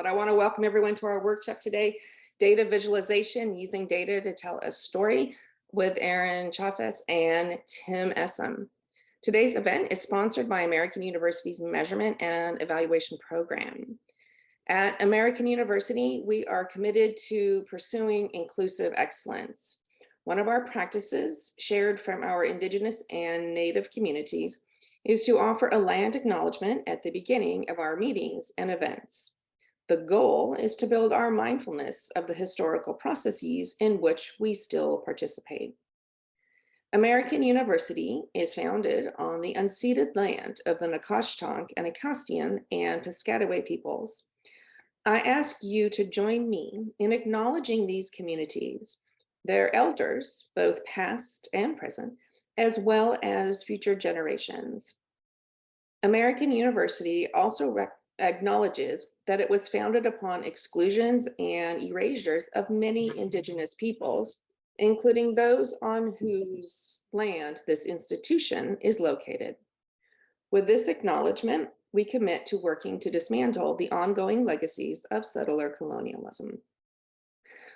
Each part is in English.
But I want to welcome everyone to our workshop today, Data Visualization, Using Data to Tell a Story, with Aaron Chafetz and Tim Essam. Today's event is sponsored by American University's Measurement and Evaluation Program. At American University, we are committed to pursuing inclusive excellence. One of our practices, shared from our Indigenous and Native communities, is to offer a land acknowledgement at the beginning of our meetings and events. The goal is to build our mindfulness of the historical processes in which we still participate. American University is founded on the unceded land of the Nacotchtank, Anacostia, and Piscataway peoples. I ask you to join me in acknowledging these communities, their elders, both past and present, as well as future generations. American University also acknowledges that it was founded upon exclusions and erasures of many Indigenous peoples, including those on whose land this institution is located. With this acknowledgement, we commit to working to dismantle the ongoing legacies of settler colonialism.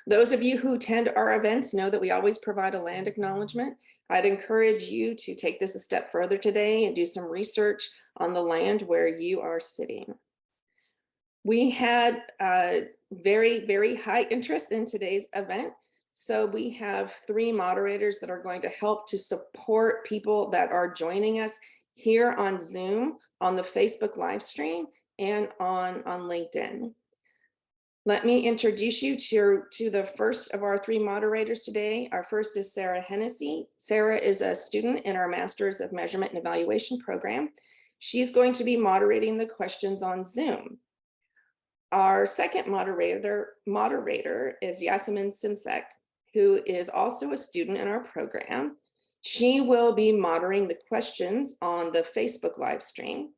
Those of you who attend our events know that we always provide a land acknowledgement. I'd encourage you to take this a step further today and do some research on the land where you are sitting. We had very, very high interest in today's event. So we have 3 moderators that are going to help to support people that are joining us here on Zoom, on the Facebook live stream, and on LinkedIn. Let me introduce you to the first of our 3 moderators today. Our first is Sarah Hennessy. Sarah is a student in our Master's of Measurement and Evaluation program. She's going to be moderating the questions on Zoom. Our second moderator is Yasemin Simsek, who is also a student in our program. She will be moderating the questions on the Facebook live stream.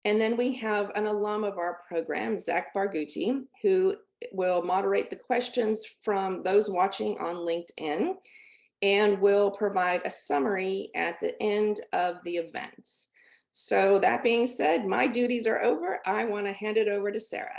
And then we have an alum of our program, Zach Barghouti, who will moderate the questions from those watching on LinkedIn and will provide a summary at the end of the events. So that being said, my duties are over. I want to hand it over to Sarah.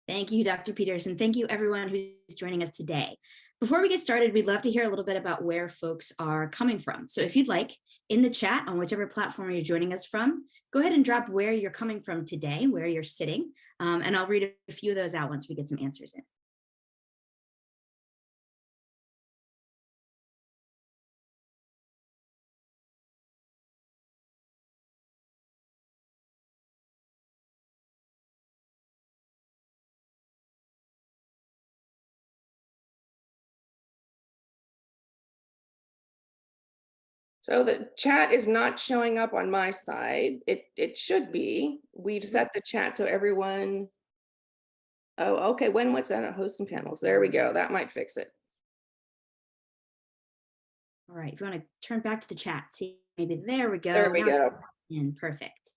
Thank you, Dr. Peters, and thank you everyone who's joining us today. Before we get started, we'd love to hear a little bit about where folks are coming from. So if you'd like, in the chat on whichever platform you're joining us from, go ahead and drop where you're coming from today, where you're sitting, and I'll read a few of those out once we get some answers in. So the chat is not showing up on my side. It should be. We've set the chat so everyone. Oh, okay. When was that at hosting panels? There we go. That might fix it. All right. If you want to turn back to the chat, see, maybe there we go. There we go. Perfect.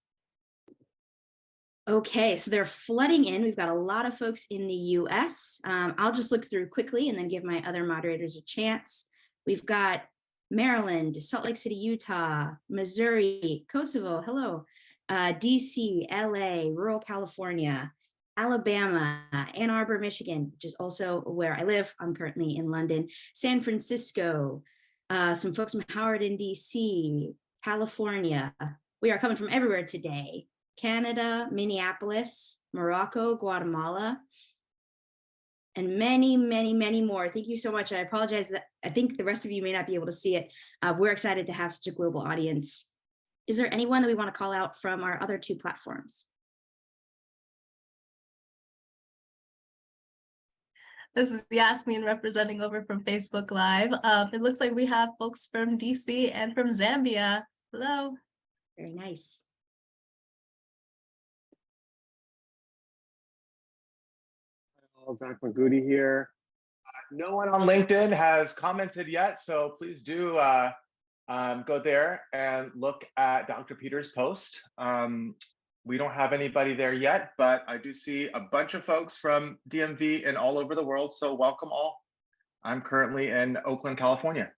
Okay, so they're flooding in. We've got a lot of folks in the US. I'll just look through quickly and then give my other moderators a chance. We've got Maryland, Salt Lake City, Utah, Missouri, Kosovo, hello, DC, LA, rural California, Alabama, Ann Arbor, Michigan, which is also where I live. I'm currently in London, San Francisco, some folks from Howard in DC, California. We are coming from everywhere today. Canada, Minneapolis, Morocco, Guatemala, and many, many, many more. Thank you so much. I apologize that I think the rest of you may not be able to see it. We're excited to have such a global audience. Is there anyone that we want to call out from our other 2 platforms? This is Yasmin representing over from Facebook Live. It looks like we have folks from DC and from Zambia. Hello. Very nice. Zach Barghouti here. No one on LinkedIn has commented yet, so please do go there and look at Dr. Peters' post. We don't have anybody there yet, but I do see a bunch of folks from DMV and all over the world, so welcome all. I'm currently in Oakland, California.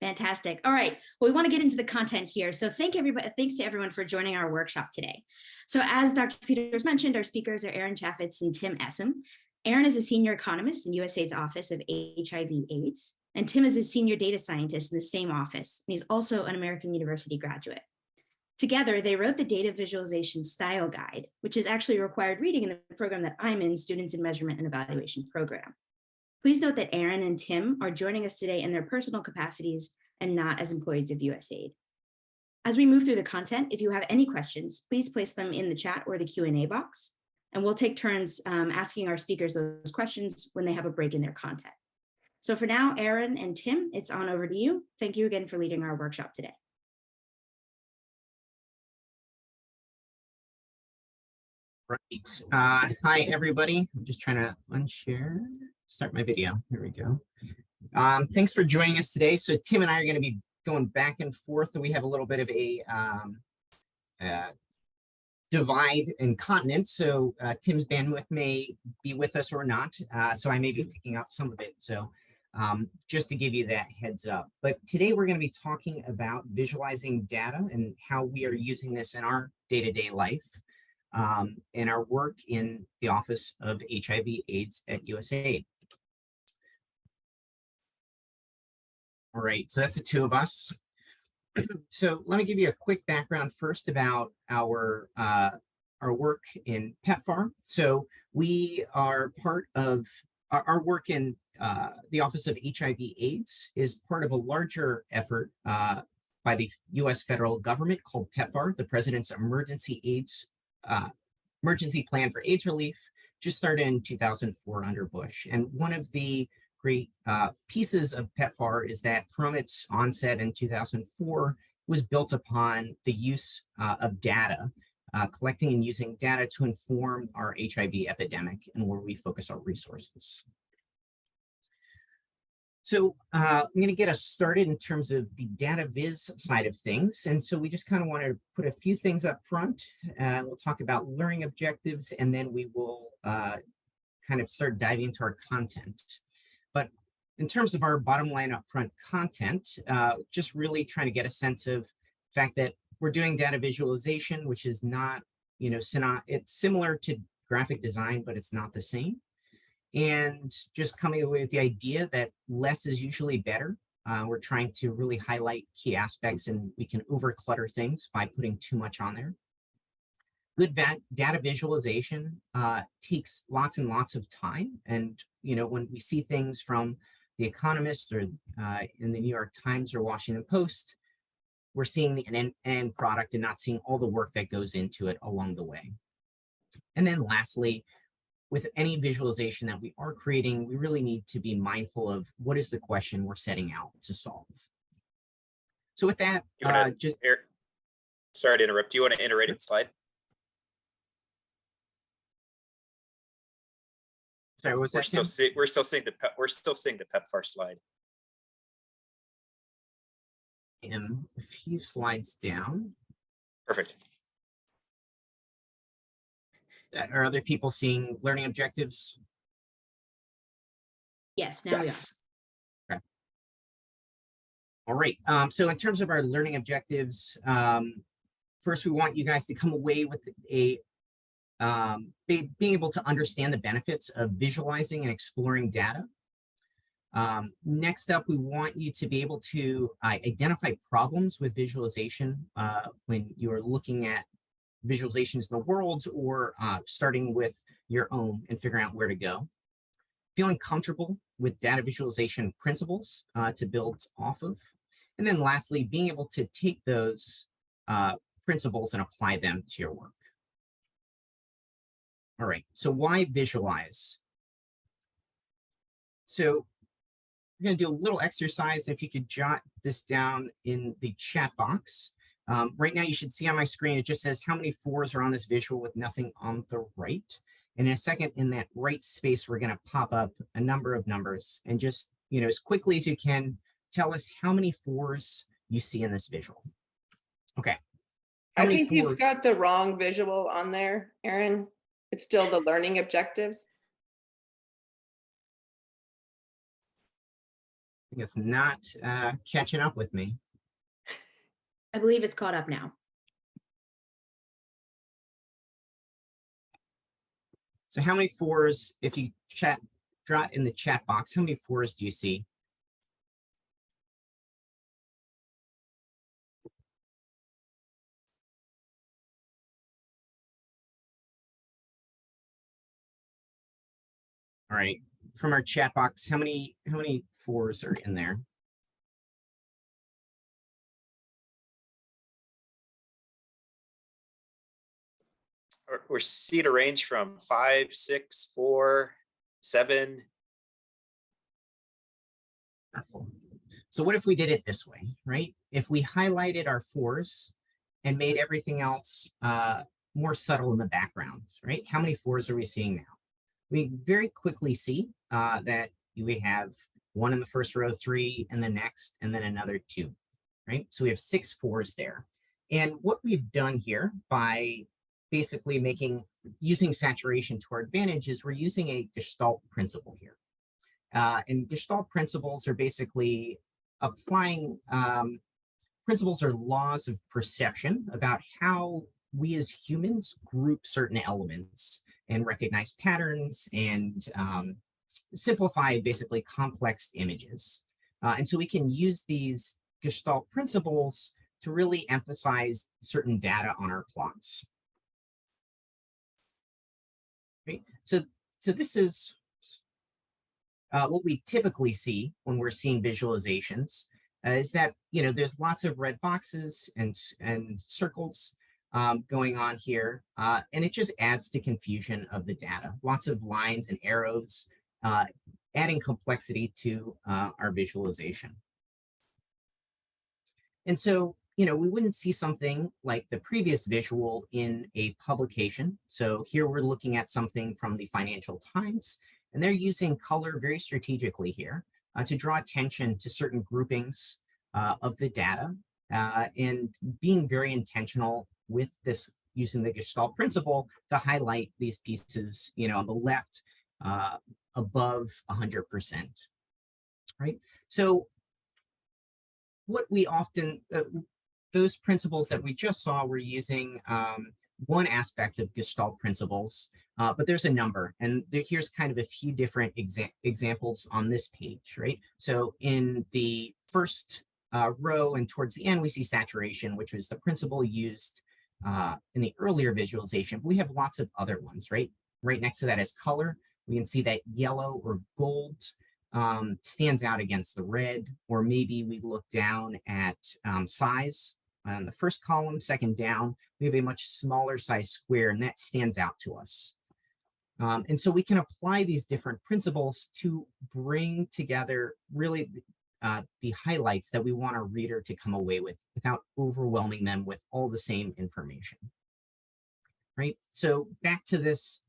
Fantastic. All right. Well, we want to get into the content here. So thanks to everyone for joining our workshop today. So as Dr. Peters mentioned, our speakers are Aaron Chafetz and Tim Essam. Aaron is a senior economist in USAID's Office of HIV/AIDS, and Tim is a senior data scientist in the same office, and he's also an American University graduate. Together, they wrote the Data Visualization Style Guide, which is actually required reading in the program that I'm in, Students in Measurement and Evaluation Program. Please note that Aaron and Tim are joining us today in their personal capacities and not as employees of USAID. As we move through the content, if you have any questions, please place them in the chat or the Q&A box, and we'll take turns asking our speakers those questions when they have a break in their content. So for now, Aaron and Tim, it's on over to you. Thank you again for leading our workshop today. Right. Hi, everybody. I'm just trying to unshare, start my video. There we go. Thanks for joining us today. So Tim and I are going to be going back and forth. We have a little bit of a divide in continent. So Tim's bandwidth may be with us or not. So I may be picking up some of it. So just to give you that heads up. But today we're going to be talking about visualizing data and how we are using this in our day-to-day life. In our work in the Office of HIV/AIDS at USAID. All right, so that's the two of us. So let me give you a quick background first about our work in PEPFAR. So we are part of our work in the Office of HIV/AIDS is part of a larger effort by the U.S. federal government called PEPFAR, the President's Emergency Plan for AIDS Relief, just started in 2004 under Bush. And one of the great pieces of PEPFAR is that from its onset in 2004 was built upon the use of data, collecting and using data to inform our HIV epidemic and where we focus our resources. So I'm going to get us started in terms of the data viz side of things. And so we just kind of want to put a few things up front. We'll talk about learning objectives, and then we will kind of start diving into our content. But in terms of our bottom line upfront content, just really trying to get a sense of the fact that we're doing data visualization, which is not, it's similar to graphic design, but it's not the same. And just coming away with the idea that less is usually better. We're trying to really highlight key aspects, and we can over clutter things by putting too much on there. Good data visualization takes lots and lots of time. And, when we see things from The Economist or in the New York Times or Washington Post, we're seeing the end product and not seeing all the work that goes into it along the way. And then lastly, with any visualization that we are creating, we really need to be mindful of what is the question we're setting out to solve. So with that, sorry to interrupt. Do you want to iterate the slide? Sorry, what was that? We're still seeing the PEPFAR slide. A few slides down. Perfect. Are other people seeing learning objectives? Yes, now Yes. we are. Okay. All right. So in terms of our learning objectives, first we want you guys to come away with a being able to understand the benefits of visualizing and exploring data. Next up, we want you to be able to identify problems with visualization when you're looking at visualizations in the world or starting with your own and figuring out where to go. Feeling comfortable with data visualization principles to build off of. And then lastly, being able to take those principles and apply them to your work. All right, so why visualize? So we're going to do a little exercise. If you could jot this down in the chat box. Right now, you should see on my screen, it just says how many 4s are on this visual with nothing on the right. And in a second, in that right space, we're going to pop up a number of numbers and just, as quickly as you can, tell us how many 4s you see in this visual. Okay. I think you've got the wrong visual on there, Aaron. It's still the learning objectives. It's not catching up with me. I believe it's caught up now. So how many fours, if you drop in the chat box, how many fours do you see? All right, from our chat box, how many fours are in there? We're seeing a range from 5, 6, 4, 7. So what if we did it this way, right? If we highlighted our fours and made everything else more subtle in the background, right? How many fours are we seeing now? We very quickly see that we have 1 in the first row, 3 in the next, and then another 2, right? So we have 6 fours there. And what we've done here by basically using saturation to our advantage is we're using a Gestalt principle here. And Gestalt principles are basically applying principles or laws of perception about how we as humans group certain elements and recognize patterns and simplify basically complex images. And so we can use these Gestalt principles to really emphasize certain data on our plots. Right? So this is what we typically see when we're seeing visualizations is that, there's lots of red boxes and circles going on here, and it just adds to confusion of the data. Lots of lines and arrows, adding complexity to our visualization. And so, we wouldn't see something like the previous visual in a publication. So here we're looking at something from the Financial Times, and they're using color very strategically here to draw attention to certain groupings of the data and being very intentional with this, using the Gestalt principle to highlight these pieces, on the left above 100%, right? So what we often, those principles that we just saw, we're using one aspect of Gestalt principles, but there's a number, and here's kind of a few different examples on this page, right? So in the first row and towards the end, we see saturation, which was the principle used in the earlier visualization. We have lots of other ones, right? Right next to that is color. We can see that yellow or gold stands out against the red, or maybe we look down at size. On the first column, second down, we have a much smaller size square, and that stands out to us. And so we can apply these different principles to bring together really the highlights that we want our reader to come away with without overwhelming them with all the same information. Right? So back to this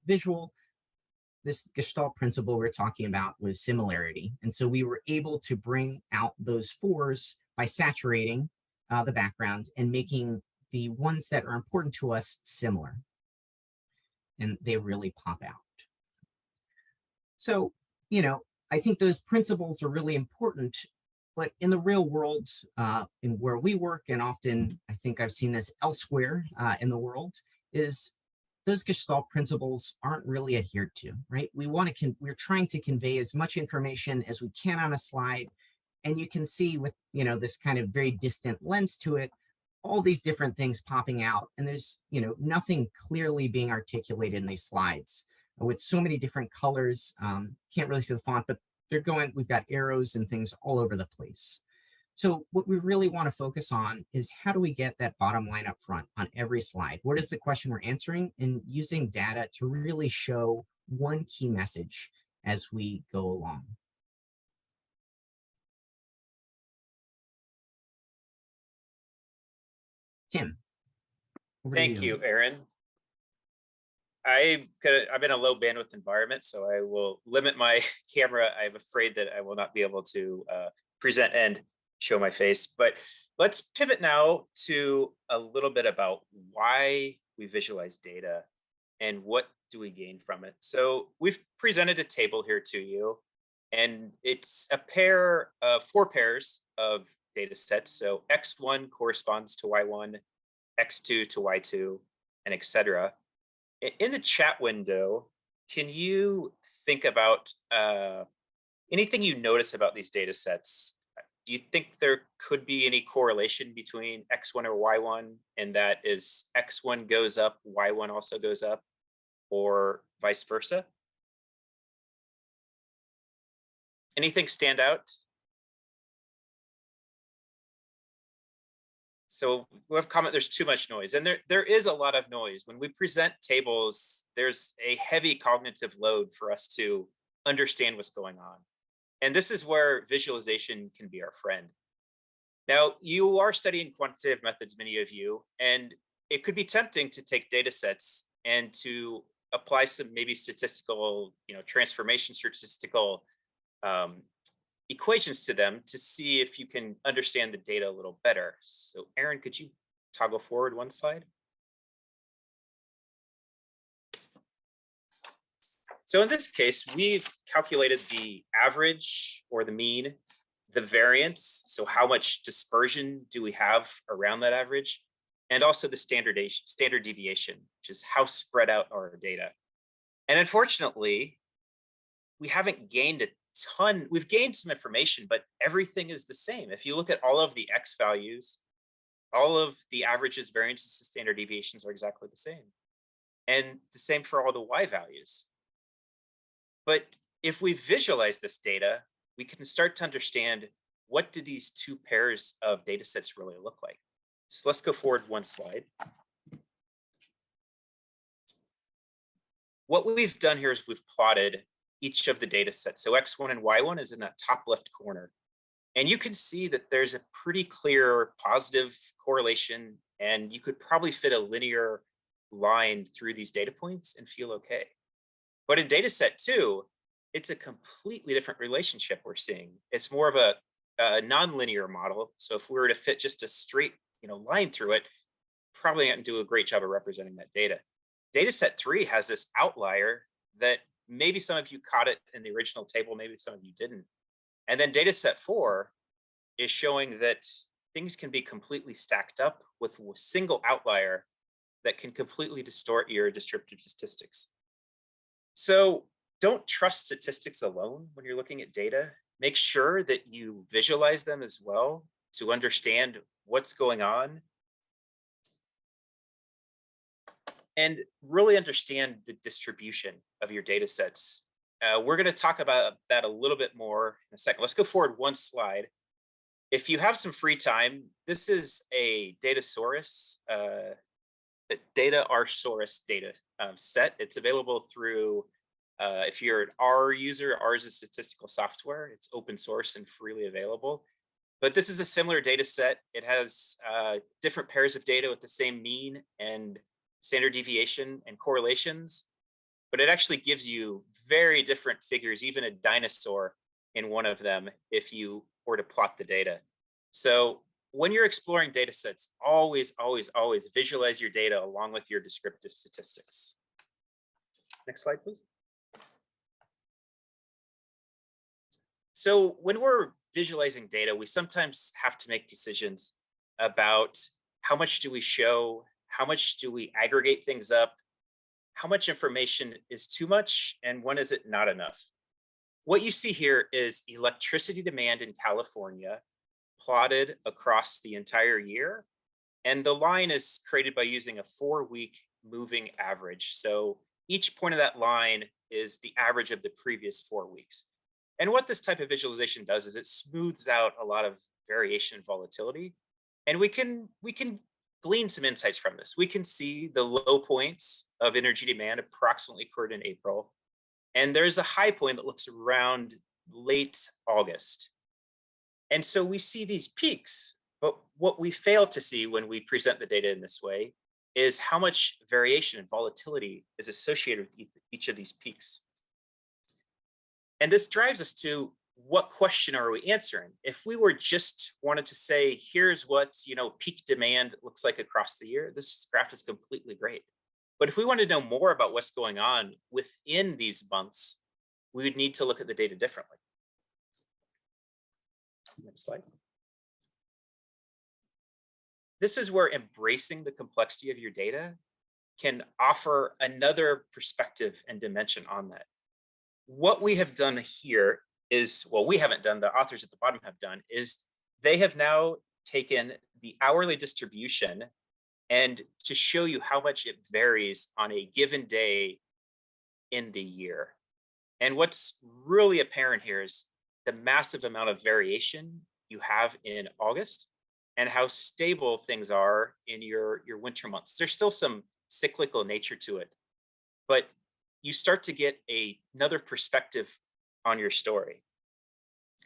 visual, this Gestalt principle we're talking about was similarity. And so we were able to bring out those fours by saturating the background and making the ones that are important to us similar. And they really pop out. So, I think those principles are really important, but in the real world, in where we work, and often I think I've seen this elsewhere in the world, is those Gestalt principles aren't really adhered to, right? We're trying to convey as much information as we can on a slide, and you can see with, this kind of very distant lens to it, all these different things popping out, and there's, nothing clearly being articulated in these slides with so many different colors. Can't really see the font, but we've got arrows and things all over the place. So what we really want to focus on is how do we get that bottom line up front on every slide? What is the question we're answering? And using data to really show one key message as we go along. Tim. Thank you, Aaron. I'm in a low bandwidth environment, so I will limit my camera. I'm afraid that I will not be able to present and show my face, but let's pivot now to a little bit about why we visualize data and what do we gain from it. So we've presented a table here to you, And it's a pair of 4 pairs of data sets. So X1 corresponds to Y1, X2 to Y2, and etc. In the chat window, can you think about anything you notice about these data sets? Do you think there could be any correlation between X1 or Y1, and that is X1 goes up, Y1 also goes up, or vice versa? Anything stand out? So we have comment, there's too much noise, and there is a lot of noise. When we present tables, there's a heavy cognitive load for us to understand what's going on. And this is where visualization can be our friend. Now, you are studying quantitative methods, many of you, and it could be tempting to take data sets and to apply some maybe statistical, transformation statistical equations to them to see if you can understand the data a little better. So Aaron, could you toggle forward one slide? So in this case, we've calculated the average or the mean, the variance, so how much dispersion do we have around that average, and also the standard deviation, which is how spread out are our data. And unfortunately, we haven't gained a ton. We've gained some information, but everything is the same. If you look at all of the X values, all of the averages, variances, and standard deviations are exactly the same. And the same for all the Y values. But if we visualize this data, we can start to understand what do these 2 pairs of data sets really look like. So let's go forward one slide. What we've done here is we've plotted each of the data sets. So X1 and Y1 is in that top left corner. And you can see that there's a pretty clear positive correlation, and you could probably fit a linear line through these data points and feel okay. But in data set 2, it's a completely different relationship we're seeing. It's more of a non-linear model. So if we were to fit just a straight line through it, probably not do a great job of representing that data. Data set 3 has this outlier that maybe some of you caught it in the original table, maybe some of you didn't. And then data set 4 is showing that things can be completely stacked up with a single outlier that can completely distort your descriptive statistics. So don't trust statistics alone when you're looking at data. Make sure that you visualize them as well to understand what's going on, and really understand the distribution of your data sets. We're going to talk about that a little bit more in a second. Let's go forward one slide. If you have some free time, this is a Datasaurus, Datasaurus data set. It's available through, if you're an R user, R is a statistical software. It's open source and freely available. But this is a similar data set. It has different pairs of data with the same mean and standard deviation and correlations, but it actually gives you very different figures, even a dinosaur in one of them, if you were to plot the data. So when you're exploring data sets, always, always, always visualize your data along with your descriptive statistics. Next slide, please. So when we're visualizing data, we sometimes have to make decisions about how much do we show, how much do we aggregate things up, how much information is too much, and when is it not enough. What you see here is electricity demand in California plotted across the entire year. And the line is created by using a 4-week moving average. So each point of that line is the average of the previous 4 weeks. And what this type of visualization does is it smooths out a lot of variation and volatility. And we can glean some insights from this. We can see the low points of energy demand approximately occurred in April. And there's a high point that looks around late August. And so we see these peaks, but what we fail to see when we present the data in this way is how much variation and volatility is associated with each of these peaks. And this drives us to what question are we answering? If we were just wanted to say, here's what peak demand looks like across the year, this graph is completely great. But if we want to know more about what's going on within these months, we would need to look at the data differently. Next slide. This is where embracing the complexity of your data can offer another perspective and dimension on that. What we have done here is, well, we haven't done, the authors at the bottom have done, is they have now taken the hourly distribution and to show you how much it varies on a given day in the year. And what's really apparent here is the massive amount of variation you have in August and how stable things are in your winter months. There's still some cyclical nature to it, but you start to get another perspective on your story.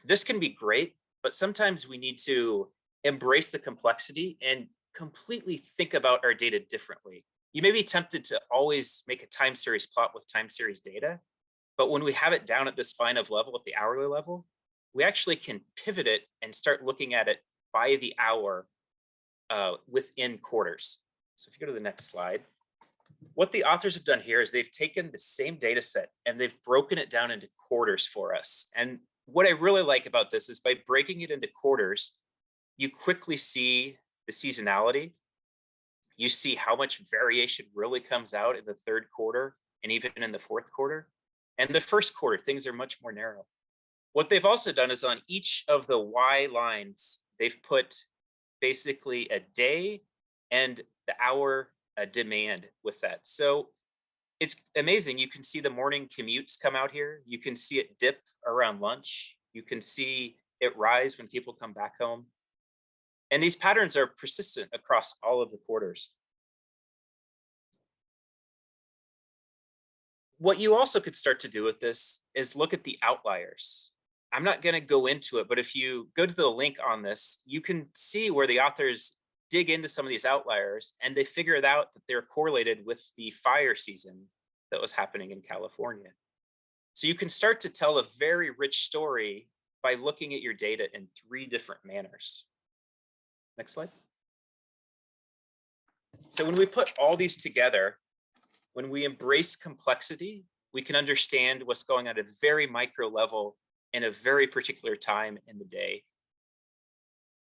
This can be great, but sometimes we need to embrace the complexity and completely think about our data differently. You may be tempted to always make a time series plot with time series data, but when we have it down at this fine of level, at the hourly level, we actually can pivot it and start looking at it by the hour within quarters. So if you go to the next slide, what the authors have done here is they've taken the same data set and they've broken it down into quarters for us. And what I really like about this is by breaking it into quarters, you quickly see the seasonality. You see how much variation really comes out in the third quarter and even in the fourth quarter. And the first quarter, things are much more narrow. What they've also done is on each of the Y lines, they've put basically a day and the hour demand with that. So it's amazing. You can see the morning commutes come out here. You can see it dip around lunch. You can see it rise when people come back home. And these patterns are persistent across all of the quarters. What you also could start to do with this is look at the outliers. I'm not going to go into it, but if you go to the link on this, you can see where the authors dig into some of these outliers and they figured out that they're correlated with the fire season that was happening in California. So you can start to tell a very rich story by looking at your data in 3 different manners. Next slide. So when we put all these together, when we embrace complexity, we can understand what's going on at a very micro level in a very particular time in the day.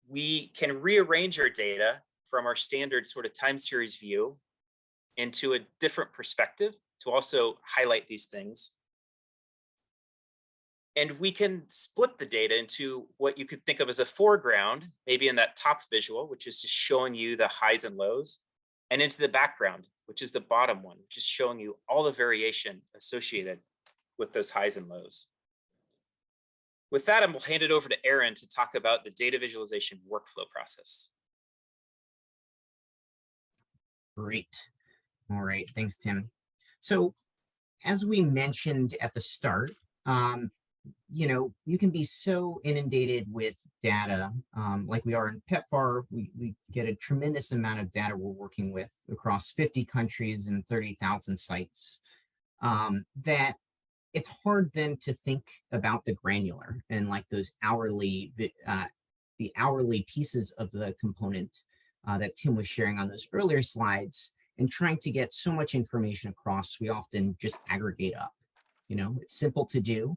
We can rearrange our data from our standard sort of time series view into a different perspective to also highlight these things. And we can split the data into what you could think of as a foreground, maybe in that top visual, which is just showing you the highs and lows, and into the background, which is the bottom one, which is showing you all the variation associated with those highs and lows. With that, I'm going to hand it over to Aaron to talk about the data visualization workflow process. Great. All right. Thanks, Tim. So as we mentioned at the start, you can be so inundated with data like we are in PEPFAR. We get a tremendous amount of data we're working with across 50 countries and 30,000 sites that it's hard then to think about the granular and like those hourly, the hourly pieces of the component that Tim was sharing on those earlier slides, and trying to get so much information across, we often just aggregate up. It's simple to do.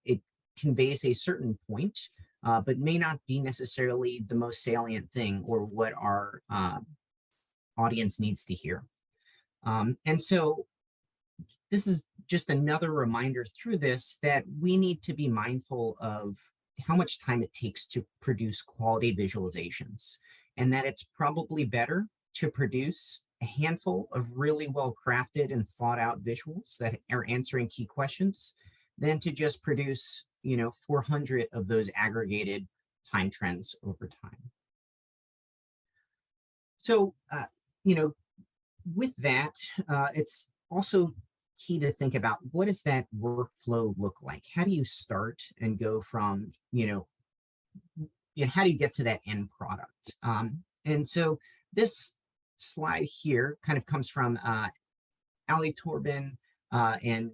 It conveys a certain point, but may not be necessarily the most salient thing or what our audience needs to hear. And so this is just another reminder through this that we need to be mindful of how much time it takes to produce quality visualizations, and that it's probably better to produce a handful of really well-crafted and thought-out visuals that are answering key questions than to just produce, 400 of those aggregated time trends over time. So, with that, it's also key to think about what does that workflow look like? How do you start and go from, how do you get to that end product? And so this slide here kind of comes from Ali Torben, and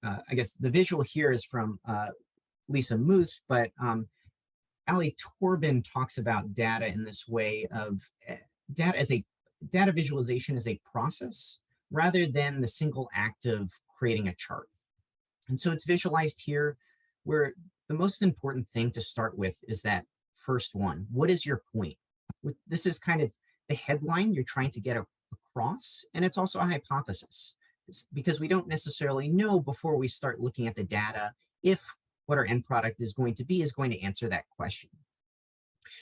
I guess the visual here is from Lisa Muth, but Ali Torben talks about data in this way of data visualization as a process rather than the single act of creating a chart. And so it's visualized here where the most important thing to start with is that first one. What is your point? This is kind of the headline you're trying to get across, and it's also a hypothesis. It's because we don't necessarily know before we start looking at the data if what our end product is going to answer that question.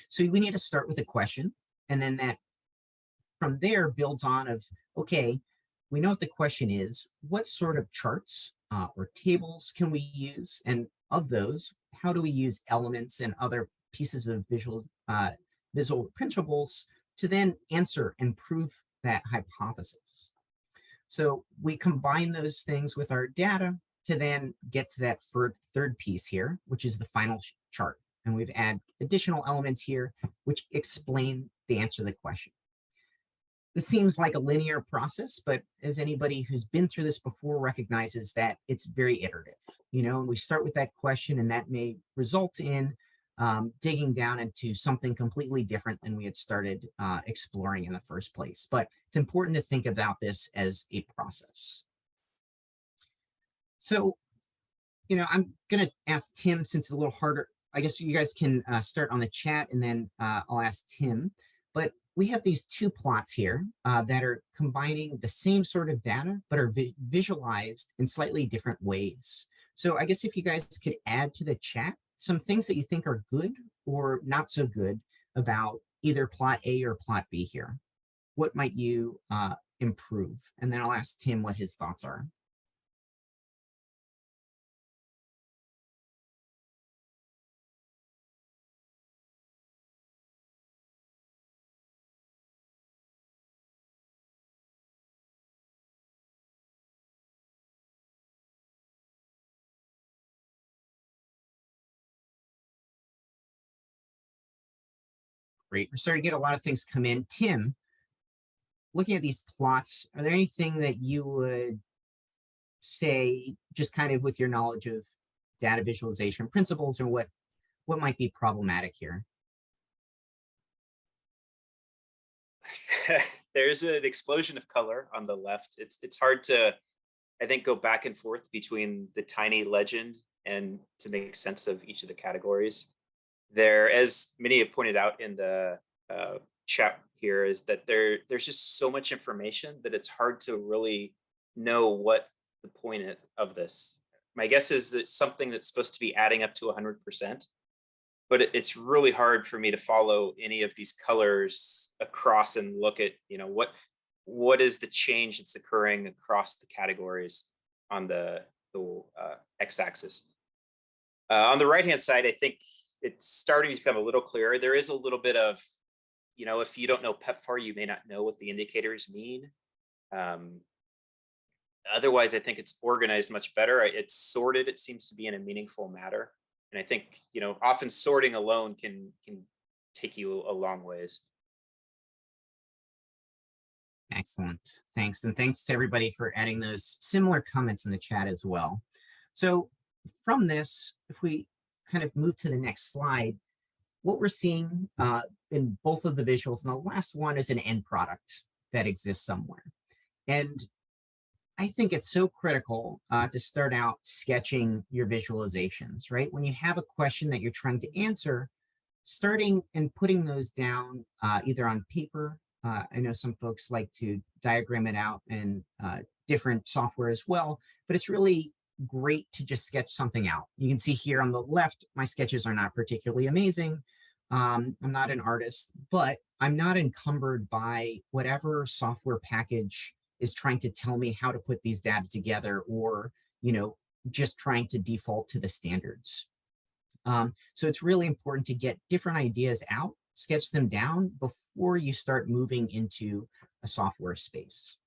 So we need to start with a question, and then that from there builds on of, okay, we know what the question is, what sort of charts or tables can we use? And of those, how do we use elements and other pieces of visual principles to then answer and prove that hypothesis? So we combine those things with our data to then get to that third piece here, which is the final chart. And we've added additional elements here which explain the answer to the question. This seems like a linear process, but as anybody who's been through this before recognizes that it's very iterative. And we start with that question, and that may result in digging down into something completely different than we had started exploring in the first place. But it's important to think about this as a process. So, I'm going to ask Tim, since it's a little harder. I guess you guys can start on the chat, and then I'll ask Tim. But we have these two plots here that are combining the same sort of data, but are visualized in slightly different ways. So I guess if you guys could add to the chat some things that you think are good or not so good about either plot A or plot B here. What might you improve? And then I'll ask Tim what his thoughts are. Great. We're starting to get a lot of things come in. Tim, looking at these plots, are there anything that you would say, just kind of with your knowledge of data visualization principles, or what might be problematic here? There's an explosion of color on the left. It's hard to, I think, go back and forth between the tiny legend and to make sense of each of the categories. There, as many have pointed out in the chat here, is that there's just so much information that it's hard to really know what the point is of this. My guess is that something that's supposed to be adding up to 100%, but it's really hard for me to follow any of these colors across and look at, what is the change that's occurring across the categories on the x-axis. On the right-hand side, I think it's starting to become a little clearer. There is a little bit of, if you don't know PEPFAR, you may not know what the indicators mean. Otherwise, I think it's organized much better. It's sorted, it seems to be in a meaningful manner. And I think, often sorting alone can take you a long ways. Excellent. Thanks. And thanks to everybody for adding those similar comments in the chat as well. So from this, if we kind of move to the next slide, what we're seeing in both of the visuals, and the last one is an end product that exists somewhere. And I think it's so critical to start out sketching your visualizations, right? When you have a question that you're trying to answer, starting and putting those down either on paper. I know some folks like to diagram it out in different software as well, but it's really great to just sketch something out. You can see here on the left, my sketches are not particularly amazing. I'm not an artist, but I'm not encumbered by whatever software package is trying to tell me how to put these data together, or, just trying to default to the standards. So it's really important to get different ideas out, sketch them down before you start moving into a software space.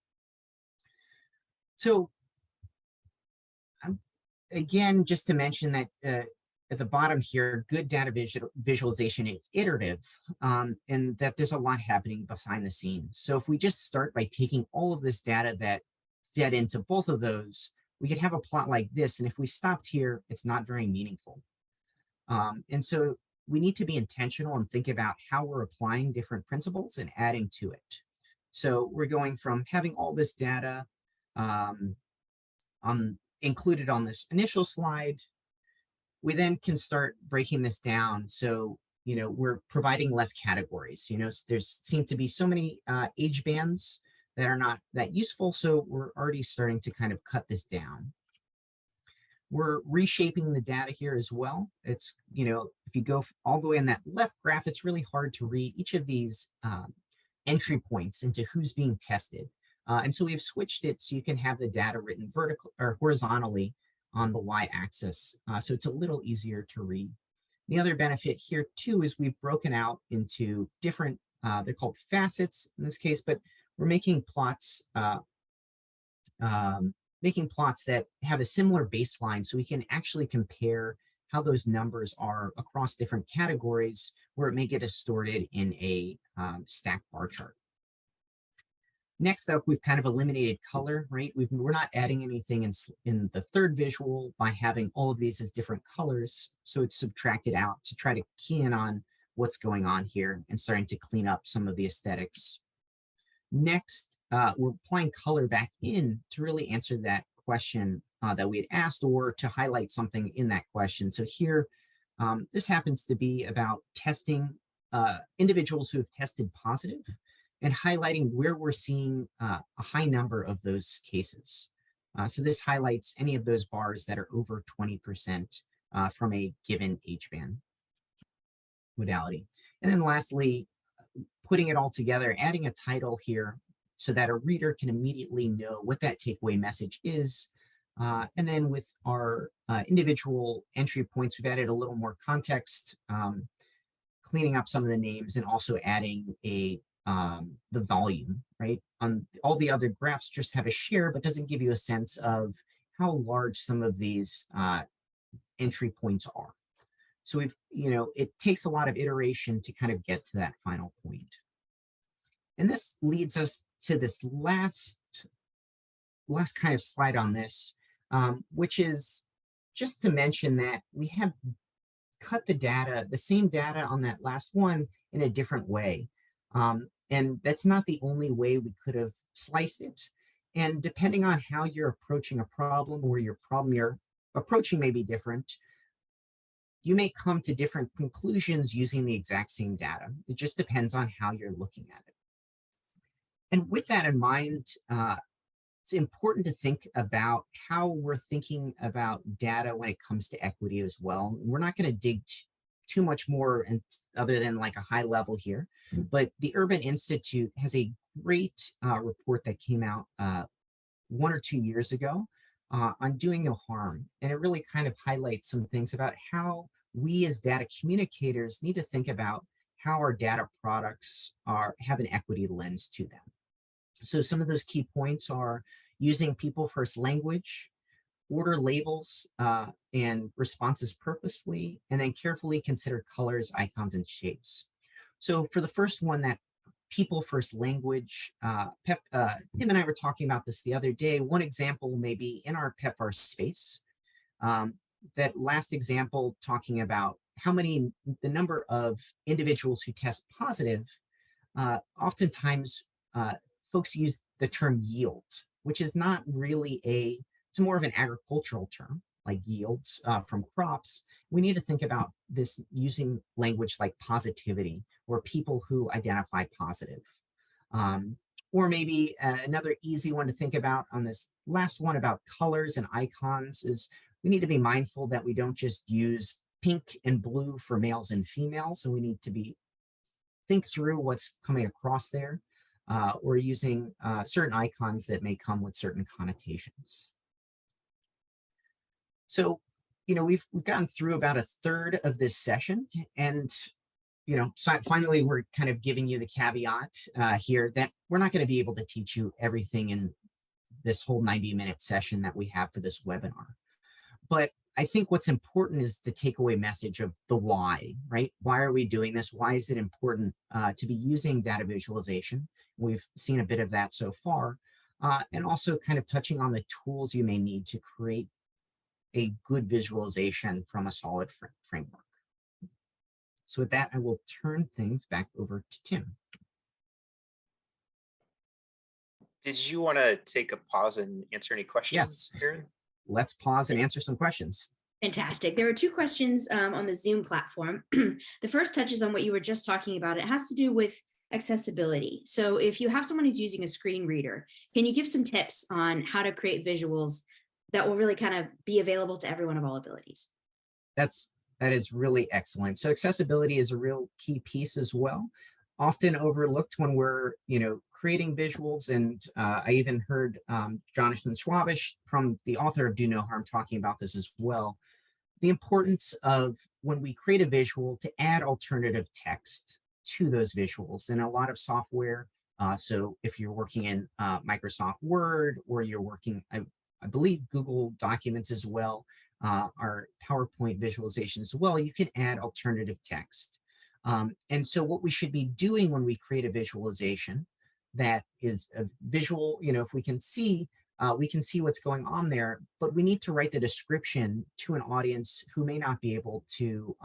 So again, just to mention that at the bottom here, good data visualization is iterative, and that there's a lot happening behind the scenes. So if we just start by taking all of this data that fed into both of those, we could have a plot like this. And if we stopped here, it's not very meaningful. And so we need to be intentional and think about how we're applying different principles and adding to it. So we're going from having all this data included on this initial slide. we then can start breaking this down. So, we're providing less categories. There's seem to be so many age bands that are not that useful. So we're already starting to kind of cut this down. We're reshaping the data here as well. It's, if you go all the way in that left graph, it's really hard to read each of these entry points into who's being tested. And so we've switched it so you can have the data written vertical or horizontally on the y-axis. So it's a little easier to read. The other benefit here too is we've broken out into different, they're called facets in this case, but we're making plots that have a similar baseline so we can actually compare how those numbers are across different categories where it may get distorted in a stacked bar chart. Next up, we've kind of eliminated color, right? We're not adding anything in the third visual by having all of these as different colors. So it's subtracted out to try to key in on what's going on here and starting to clean up some of the aesthetics. Next, we're applying color back in to really answer that question that we had asked or to highlight something in that question. So here, this happens to be about testing individuals who have tested positive and highlighting where we're seeing a high number of those cases. So this highlights any of those bars that are over 20% from a given age band modality. And then lastly, putting it all together, adding a title here so that a reader can immediately know what that takeaway message is. And then with our individual entry points, we've added a little more context, cleaning up some of the names and also adding the volume, right? On all the other graphs just have a share, but doesn't give you a sense of how large some of these entry points are. So it takes a lot of iteration to kind of get to that final point. And this leads us to this last kind of slide on this, which is just to mention that we have cut the same data on that last one in a different way. And that's not the only way we could have sliced it. And depending on how you're approaching a problem or your problem you're approaching may be different, you may come to different conclusions using the exact same data. It just depends on how you're looking at it. And with that in mind, it's important to think about how we're thinking about data when it comes to equity as well. We're not going to dig too much more other than like a high level here, but the Urban Institute has a great report that came out 1 or 2 years ago on doing no harm. And it really kind of highlights some things about how we as data communicators need to think about how our data products have an equity lens to them. So some of those key points are using people first language, order labels and responses purposefully, and then carefully consider colors, icons, and shapes. So for the first one, that people first language, Tim and I were talking about this the other day. One example may be in our PEPFAR space. That last example talking about the number of individuals who test positive, oftentimes folks use the term yield, which is not really it's more of an agricultural term, like yields from crops. We need to think about this using language like positivity or people who identify positive. Or maybe another easy one to think about on this last one about colors and icons is we need to be mindful that we don't just use pink and blue for males and females. So we need to think through what's coming across there. Or using certain icons that may come with certain connotations. So, we've gotten through about a third of this session, and so finally we're kind of giving you the caveat here that we're not going to be able to teach you everything in this whole 90-minute session that we have for this webinar. But I think what's important is the takeaway message of the why, right? Why are we doing this? Why is it important to be using data visualization? We've seen a bit of that so far, and also kind of touching on the tools you may need to create a good visualization from a solid framework. So with that, I will turn things back over to Tim. Did you want to take a pause and answer any questions, Yes. Aaron? Let's pause and answer some questions. Fantastic. There are two questions on the Zoom platform. The first touches on what you were just talking about. It has to do with accessibility. So if you have someone who's using a screen reader, can you give some tips on how to create visuals that will really kind of be available to everyone of all abilities? That is really excellent. So accessibility is a real key piece as well, often overlooked when we're creating visuals. And I even heard Jonathan Schwabish, from the author of Do No Harm, talking about this as well. The importance of, when we create a visual, to add alternative text to those visuals. And a lot of software, so if you're working in Microsoft Word, or you're working, I believe Google Documents as well, our PowerPoint visualization as well, you can add alternative text. And so what we should be doing when we create a visualization that is a visual, if we can see what's going on there, but we need to write the description to an audience who may not be able to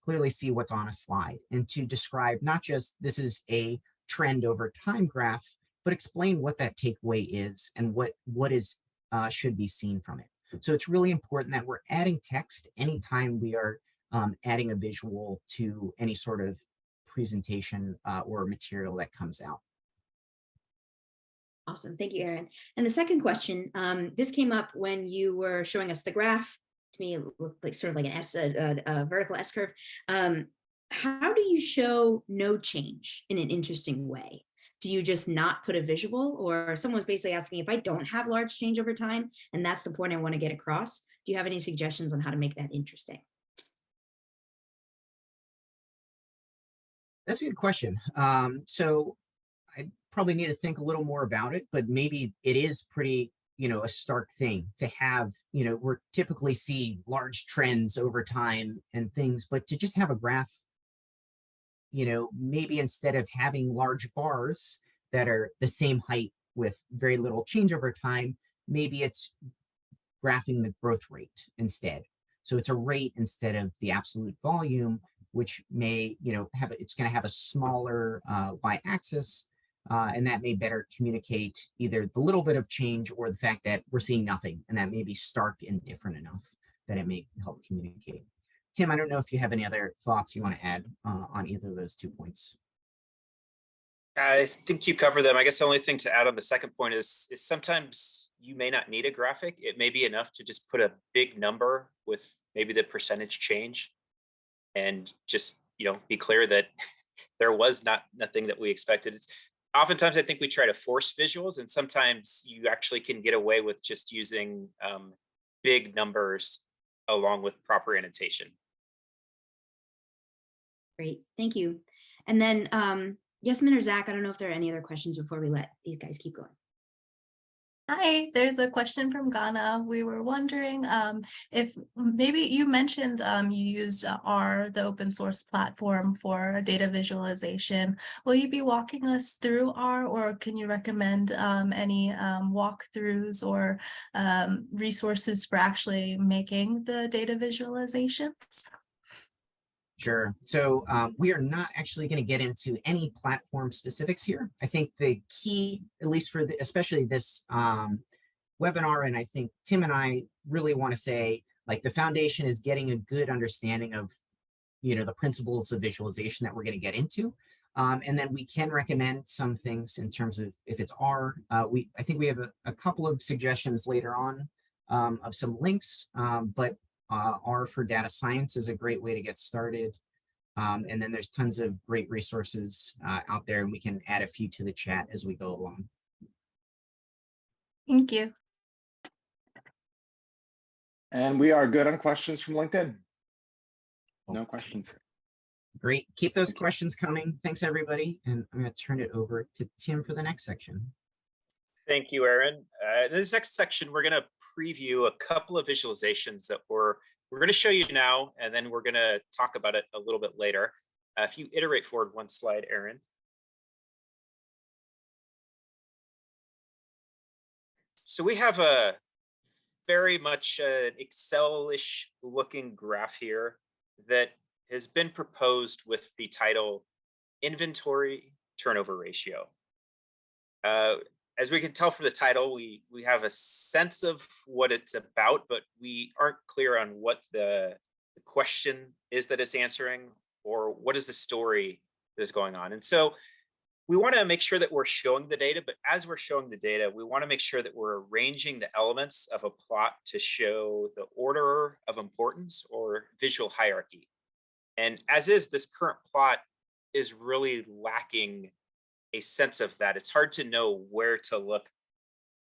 clearly see what's on a slide, and to describe not just this is a trend over time graph, but explain what that takeaway is and what is should be seen from it. So it's really important that we're adding text anytime we are adding a visual to any sort of presentation or material that comes out. Awesome. Thank you, Aaron. And the second question, this came up when you were showing us the graph. To me, it looked like sort of like a vertical S curve. How do you show no change in an interesting way? Do you just not put a visual? Or someone was basically asking, if I don't have large change over time, and that's the point I want to get across, do you have any suggestions on how to make that interesting? That's a good question. So I probably need to think a little more about it, but maybe it is pretty, a stark thing to have, we're typically see large trends over time and things, but to just have a graph, maybe instead of having large bars that are the same height with very little change over time, maybe it's graphing the growth rate instead. So it's a rate instead of the absolute volume, which may, it's going to have a smaller y-axis, and that may better communicate either the little bit of change or the fact that we're seeing nothing, and that may be stark and different enough that it may help communicate. Tim, I don't know if you have any other thoughts you want to add on either of those 2 points. I think you covered them. I guess the only thing to add on the second point is sometimes you may not need a graphic. It may be enough to just put a big number with maybe the percentage change, and just be clear that there was nothing that we expected. It's oftentimes I think we try to force visuals, and sometimes you actually can get away with just using big numbers along with proper annotation. Great, thank you. And then Yasmin or Zach, I don't know if there are any other questions before we let these guys keep going. Hi, there's a question from Ghana. We were wondering if maybe you mentioned you use R, the open source platform, for data visualization. Will you be walking us through R, or can you recommend any walkthroughs or resources for actually making the data visualizations? Sure. So we are not actually going to get into any platform specifics here. I think the key, at least for especially this webinar, and I think Tim and I really want to say, like, the foundation is getting a good understanding of, the principles of visualization that we're going to get into. And then we can recommend some things in terms of if it's R. I think we have a couple of suggestions later on of some links, but R for data science is a great way to get started. And then there's tons of great resources out there, and we can add a few to the chat as we go along. Thank you. And we are good on questions from LinkedIn. No questions. Great. Keep those questions coming. Thanks, everybody. And I'm going to turn it over to Tim for the next section. Thank you, Aaron. In this next section, we're going to preview a couple of visualizations that we're going to show you now, and then we're going to talk about it a little bit later. If you iterate forward one slide, Aaron. So we have a very much an Excel-ish looking graph here that has been proposed with the title Inventory Turnover Ratio. as we can tell from the title, we have a sense of what it's about, but we aren't clear on what the question is that it's answering, or what is the story that is going on. And so we want to make sure that we're showing the data, but as we're showing the data, we want to make sure that we're arranging the elements of a plot to show the order of importance or visual hierarchy. And as is, this current plot is really lacking a sense of that. It's hard to know where to look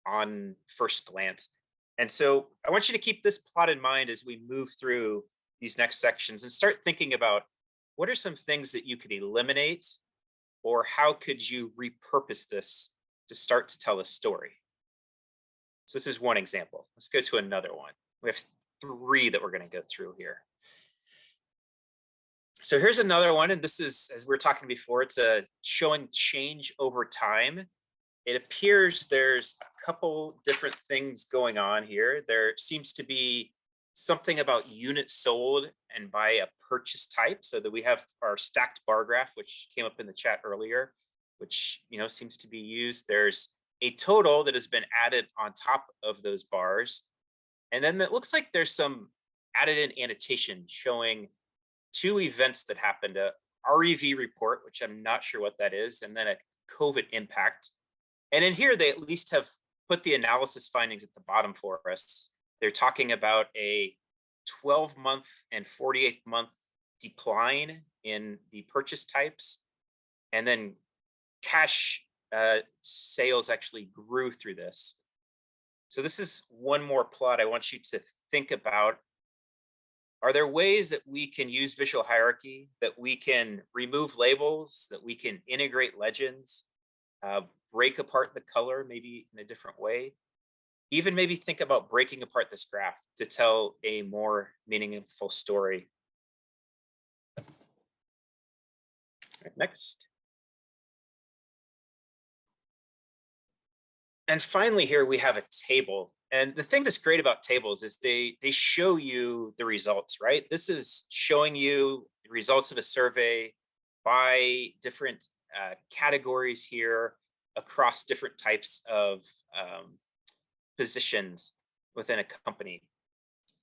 on first glance. And so I want you to keep this plot in mind as we move through these next sections and start thinking about what are some things that you could eliminate, or how could you repurpose this to start to tell a story? So this is one example. Let's go to another one. We have 3 that we're going to go through here. So here's another one, and this is, as we were talking before, it's a showing change over time. It appears there's a couple different things going on here. There seems to be something about units sold and by a purchase type, so that we have our stacked bar graph, which came up in the chat earlier, which seems to be used. There's a total that has been added on top of those bars, and then it looks like there's some added in annotation showing 2 events that happened: a REV report, which I'm not sure what that is, and then a COVID impact. And in here, they at least have put the analysis findings at the bottom for us. They're talking about a 12-month and 48-month decline in the purchase types. And then cash sales actually grew through this. So this is one more plot I want you to think about. Are there ways that we can use visual hierarchy, that we can remove labels, that we can integrate legends, break apart the color maybe in a different way? Even maybe think about breaking apart this graph to tell a more meaningful story. Right, next. And finally, here we have a table. And the thing that's great about tables is they show you the results, right? This is showing you the results of a survey by different categories here across different types of positions within a company.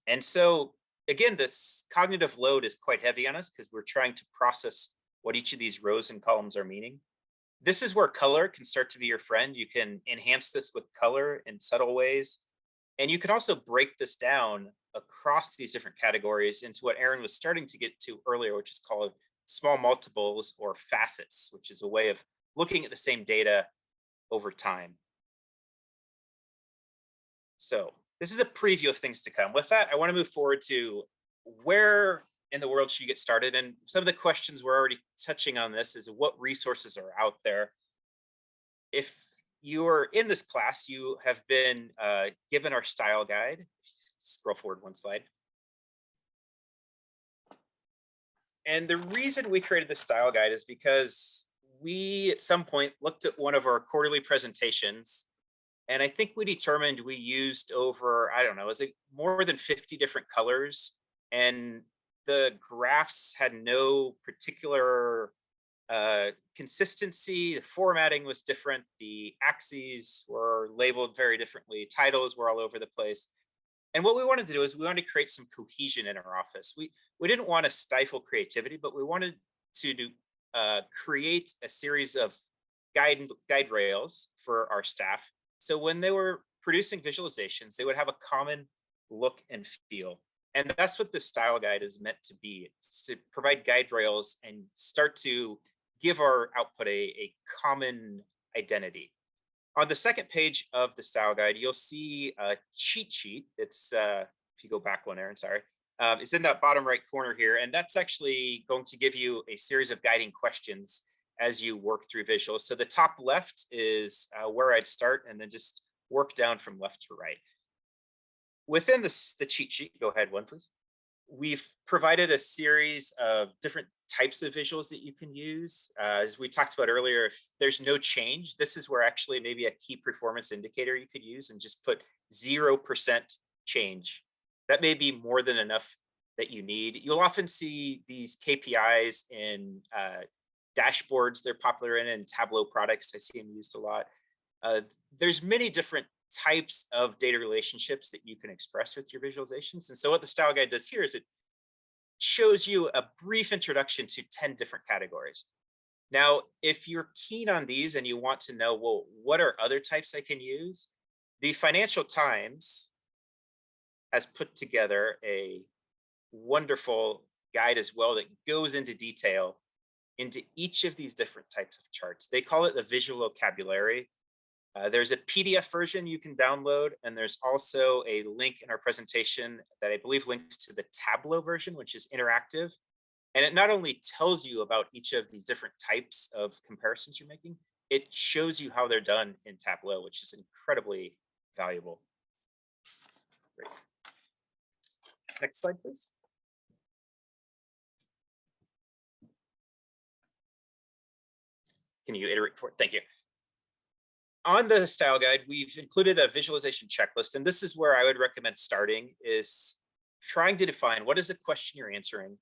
And so again, this cognitive load is quite heavy on us because we're trying to process what each of these rows and columns are meaning. This is where color can start to be your friend. You can enhance this with color in subtle ways. And you can also break this down across these different categories into what Aaron was starting to get to earlier, which is called small multiples or facets, which is a way of looking at the same data over time. So this is a preview of things to come. With that, I want to move forward to where in the world should you get started? And some of the questions we're already touching on this is what resources are out there. If you are in this class, you have been given our style guide. Scroll forward one slide. And the reason we created the style guide is because we at some point looked at one of our quarterly presentations, and I think we determined we used over, I don't know, is it more than 50 different colors? And the graphs had no particular consistency. The formatting was different. The axes were labeled very differently. Titles were all over the place. And what we wanted to do is we wanted to create some cohesion in our office. We didn't want to stifle creativity, but we wanted to create a series of guide rails for our staff. So when they were producing visualizations, they would have a common look and feel. And that's what the style guide is meant to be. It's to provide guide rails and start to give our output a common identity. On the second page of the style guide, you'll see a cheat sheet. It's, if you go back one, Aaron, sorry. It's in that bottom right corner here. And that's actually going to give you a series of guiding questions as you work through visuals. So the top left is where I'd start, and then just work down from left to right. Within the cheat sheet, go ahead one, please. We've provided a series of different types of visuals that you can use. As we talked about earlier, if there's no change, this is where actually maybe a key performance indicator you could use and just put 0% change. That may be more than enough that you need. You'll often see these KPIs in dashboards they're popular in, and Tableau products. I see them used a lot. There's many different types of data relationships that you can express with your visualizations. And so what the style guide does here is it shows you a brief introduction to 10 different categories. Now, if you're keen on these and you want to know, well, what are other types I can use? The Financial Times has put together a wonderful guide as well that goes into detail into each of these different types of charts. They call it the visual vocabulary. There's a PDF version you can download, and there's also a link in our presentation that I believe links to the Tableau version, which is interactive. And it not only tells you about each of these different types of comparisons you're making, it shows you how they're done in Tableau, which is incredibly valuable. Great. Next slide, please. Can you iterate for it? Thank you. On the style guide, we've included a visualization checklist, and this is where I would recommend starting, is trying to define what is the question you're answering.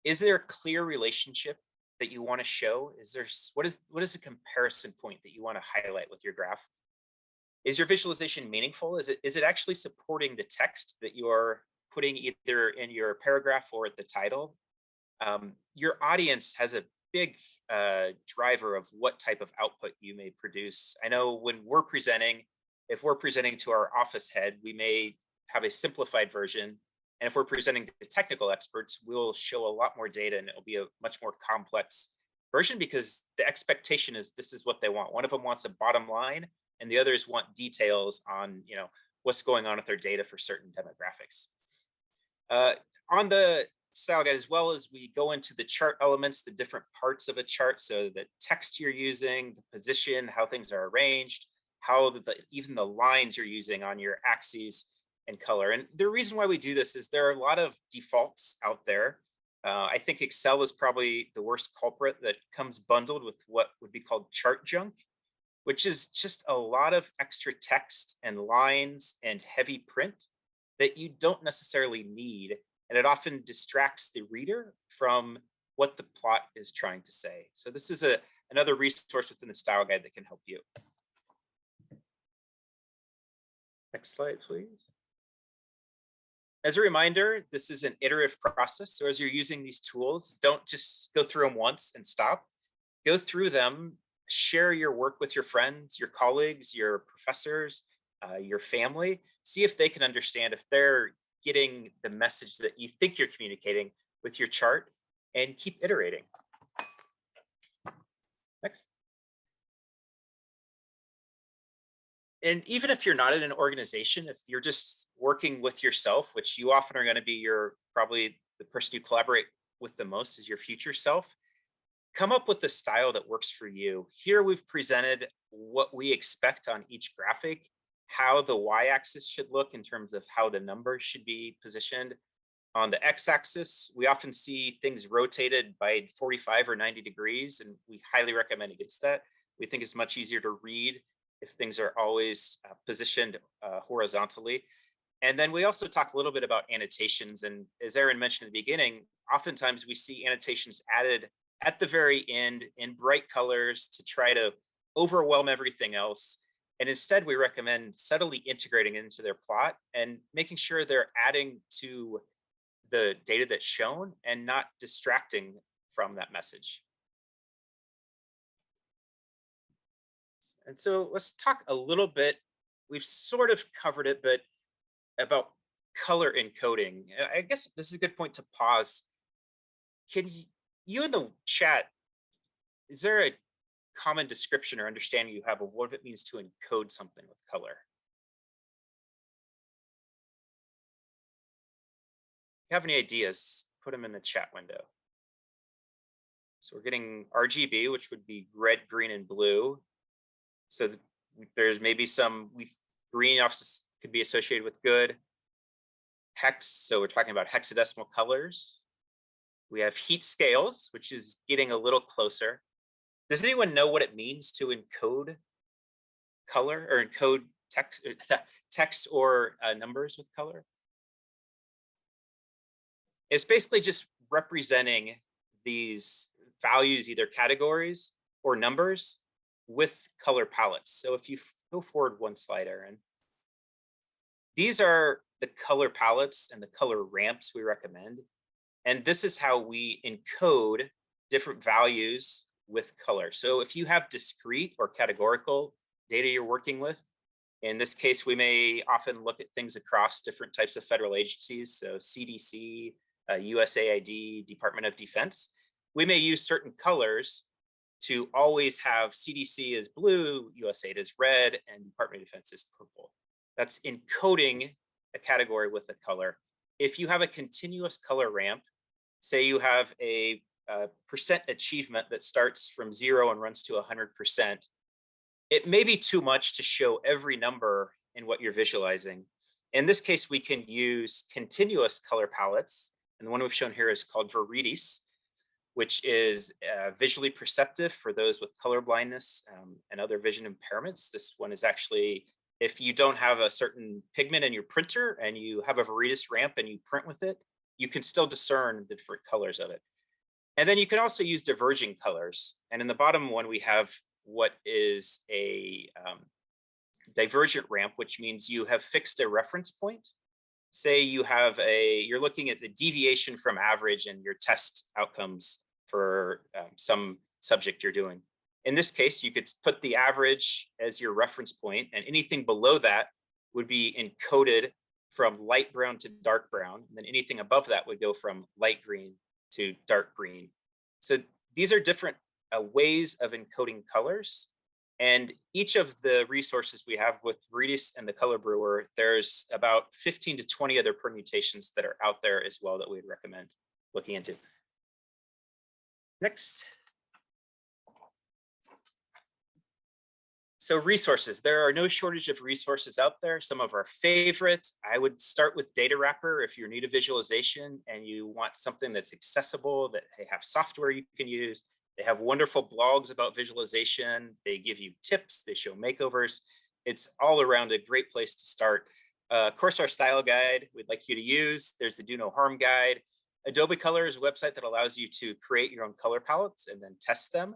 Is there a clear relationship that you want to show? What is the comparison point that you want to highlight with your graph? Is your visualization meaningful? Is it actually supporting the text that you're putting either in your paragraph or at the title? Your audience has a big driver of what type of output you may produce. I know when we're presenting, if we're presenting to our office head, we may have a simplified version. And if we're presenting to technical experts, we'll show a lot more data, and it'll be a much more complex version because the expectation is this is what they want. One of them wants a bottom line, and the others want details on, what's going on with their data for certain demographics. On the style guide, as well as we go into the chart elements, the different parts of a chart, so the text you're using, the position, how things are arranged, how even the lines you're using on your axes and color. And the reason why we do this is there are a lot of defaults out there. I think Excel is probably the worst culprit that comes bundled with what would be called chart junk, which is just a lot of extra text and lines and heavy print that you don't necessarily need. And it often distracts the reader from what the plot is trying to say. So this is another resource within the style guide that can help you. Next slide, please. As a reminder, this is an iterative process. So as you're using these tools, don't just go through them once and stop. Go through them, share your work with your friends, your colleagues, your professors, your family. See if they can understand, if they're getting the message that you think you're communicating with your chart, and keep iterating. Next. And even if you're not in an organization, if you're just working with yourself, which you often are going to be probably the person you collaborate with the most is your future self, come up with a style that works for you. Here we've presented what we expect on each graphic, how the y-axis should look in terms of how the numbers should be positioned. On the x-axis, we often see things rotated by 45 or 90 degrees, and we highly recommend against that. We think it's much easier to read if things are always positioned horizontally. And then we also talk a little bit about annotations. And as Aaron mentioned at the beginning, oftentimes we see annotations added at the very end in bright colors to try to overwhelm everything else. And instead, we recommend subtly integrating it into their plot and making sure they're adding to the data that's shown and not distracting from that message. And so let's talk a little bit, we've sort of covered it, but about color encoding. I guess this is a good point to pause. Can you in the chat, is there a common description or understanding you have of what it means to encode something with color? If you have any ideas, put them in the chat window. So we're getting RGB, which would be red, green, and blue. So there's maybe some green could be associated with good. Hex, so we're talking about hexadecimal colors. We have heat scales, which is getting a little closer. Does anyone know what it means to encode color or encode text or numbers with color? It's basically just representing these values, either categories or numbers, with color palettes. So if you go forward one slide, Aaron, these are the color palettes and the color ramps we recommend. And this is how we encode different values with color. So if you have discrete or categorical data you're working with, in this case, we may often look at things across different types of federal agencies. So CDC, USAID, Department of Defense. We may use certain colors to always have CDC as blue, USAID as red, and Department of Defense as purple. That's encoding a category with a color. If you have a continuous color ramp, say you have a percent achievement that starts from 0 and runs to 100%, it may be too much to show every number in what you're visualizing. In this case, we can use continuous color palettes. And the one we've shown here is called Viridis, which is visually perceptive for those with color blindness and other vision impairments. This one is actually, if you don't have a certain pigment in your printer and you have a Viridis ramp and you print with it, you can still discern the different colors of it. And then you can also use diverging colors. And in the bottom one, we have what is a divergent ramp, which means you have fixed a reference point. Say you have you're looking at the deviation from average in your test outcomes for some subject you're doing. In this case, you could put the average as your reference point, and anything below that would be encoded from light brown to dark brown. And then anything above that would go from light green to dark green. So these are different ways of encoding colors. And each of the resources we have with Viridis and the Color Brewer, there's about 15 to 20 other permutations that are out there as well that we'd recommend looking into. Next. So resources, there are no shortage of resources out there. Some of our favorites, I would start with Data Wrapper if you need a visualization and you want something that's accessible, that they have software you can use. They have wonderful blogs about visualization. They give you tips, they show makeovers. It's all around a great place to start. Of course, our style guide we'd like you to use. There's the Do No Harm guide. Adobe Color is a website that allows you to create your own color palettes and then test them.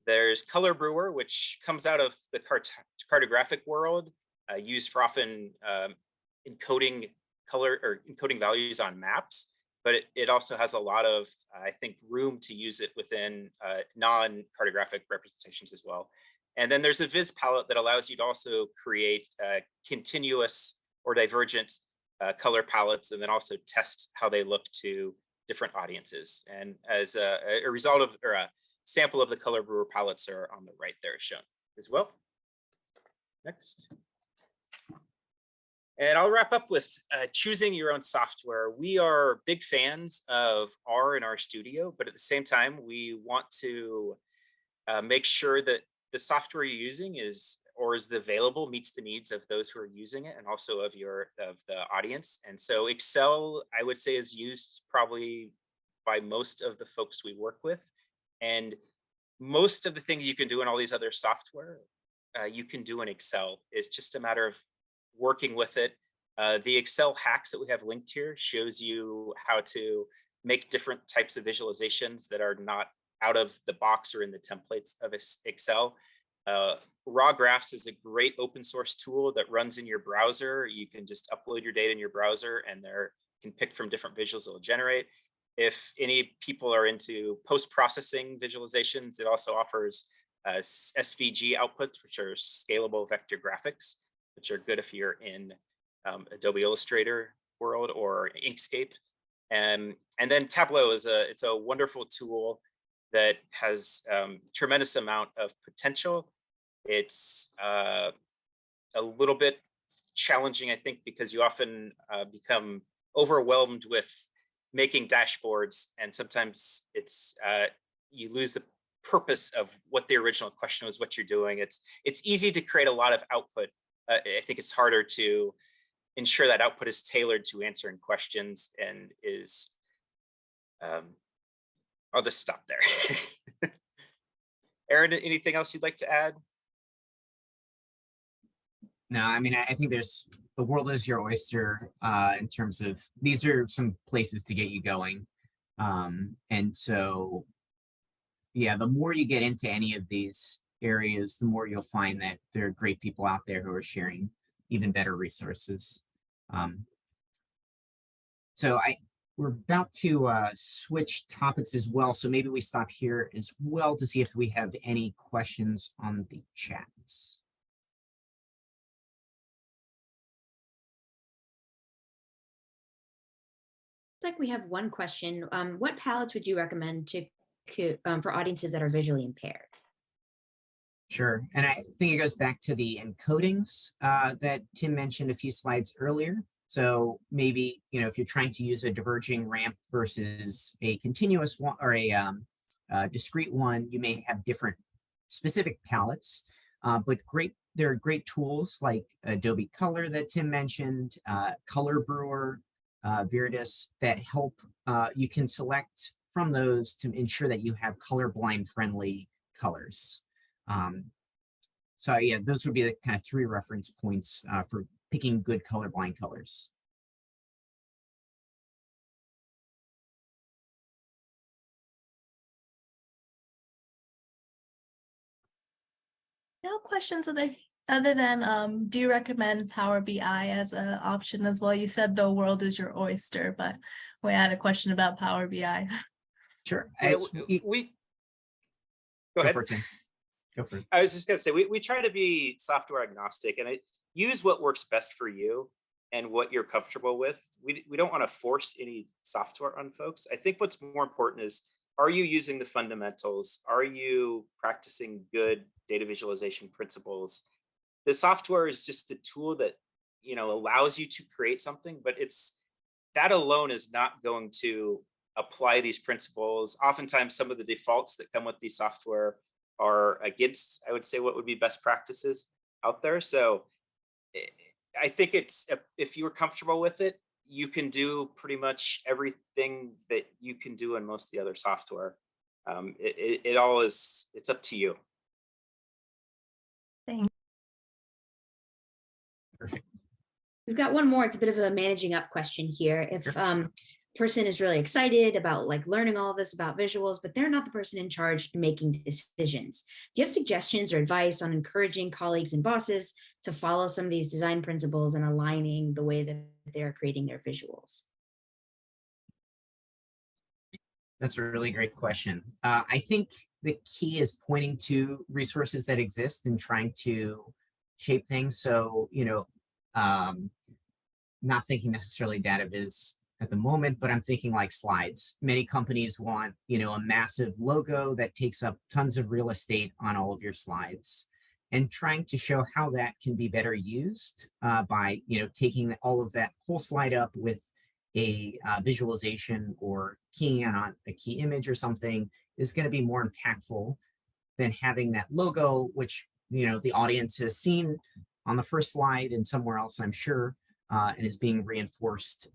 There's Color Brewer, which comes out of the cartographic world, used for often encoding color or encoding values on maps. But it also has a lot of, I think, room to use it within non-cartographic representations as well. And then there's a Viz palette that allows you to also create continuous or divergent color palettes, and then also test how they look to different audiences. And as a result of, or a sample of the Color Brewer palettes are on the right there shown as well. Next. And I'll wrap up with choosing your own software. We are big fans of R in our studio, but at the same time, we want to make sure that the software you're using is available, meets the needs of those who are using it, and also of the audience. And so Excel, I would say, is used probably by most of the folks we work with. And most of the things you can do in all these other software, you can do in Excel. It's just a matter of working with it. The Excel hacks that we have linked here shows you how to make different types of visualizations that are not out of the box or in the templates of Excel. Raw Graphs is a great open source tool that runs in your browser. You can just upload your data in your browser and there can pick from different visuals it'll generate. If any people are into post-processing visualizations, it also offers SVG outputs, which are scalable vector graphics, which are good if you're in Adobe Illustrator world or Inkscape. And then Tableau is it's a wonderful tool that has tremendous amount of potential. It's a little bit challenging, I think, because you often become overwhelmed with making dashboards, and sometimes it's you lose the purpose of what the original question was, what you're doing. It's easy to create a lot of output. I think it's harder to ensure that output is tailored to answering questions and is, I'll just stop there. Aaron, anything else you'd like to add? No, I mean, I think the world is your oyster in terms of, these are some places to get you going. And so, yeah, the more you get into any of these areas, the more you'll find that there are great people out there who are sharing even better resources. So we're about to switch topics as well. So maybe we stop here as well to see if we have any questions on the chat. Looks like we have one question. What palettes would you recommend for audiences that are visually impaired? Sure. And I think it goes back to the encodings that Tim mentioned a few slides earlier. So maybe, if you're trying to use a diverging ramp versus a continuous one or a discrete one, you may have different specific palettes. But there are great tools like Adobe Color that Tim mentioned, Color Brewer, Viridis that help. You can select from those to ensure that you have colorblind friendly colors. So yeah, those would be the kind of 3 reference points for picking good colorblind colors. No questions other than do you recommend Power BI as an option as well? You said the world is your oyster, but we had a question about Power BI. Sure. Yeah, Go ahead. for it, Tim. Go for it. I was just going to say, we try to be software agnostic and use what works best for you and what you're comfortable with. We don't want to force any software on folks. I think what's more important is, are you using the fundamentals? Are you practicing good data visualization principles? The software is just the tool that, allows you to create something, but that alone is not going to apply these principles. Oftentimes, some of the defaults that come with the software are against, I would say, what would be best practices out there. So I think if you're comfortable with it, you can do pretty much everything that you can do in most of the other software. It's up to you. Thanks. Perfect. We've got one more. It's a bit of a managing up question here. If person is really excited about learning all this about visuals, but they're not the person in charge of making decisions, do you have suggestions or advice on encouraging colleagues and bosses to follow some of these design principles and aligning the way that they're creating their visuals? That's a really great question. I think the key is pointing to resources that exist and trying to shape things. So, not thinking necessarily data viz at the moment, but I'm thinking like slides. Many companies want, a massive logo that takes up tons of real estate on all of your slides, and trying to show how that can be better used by, taking all of that whole slide up with a visualization or keying on a key image or something is going to be more impactful than having that logo, which, the audience has seen on the first slide and somewhere else, I'm sure, and is being reinforced.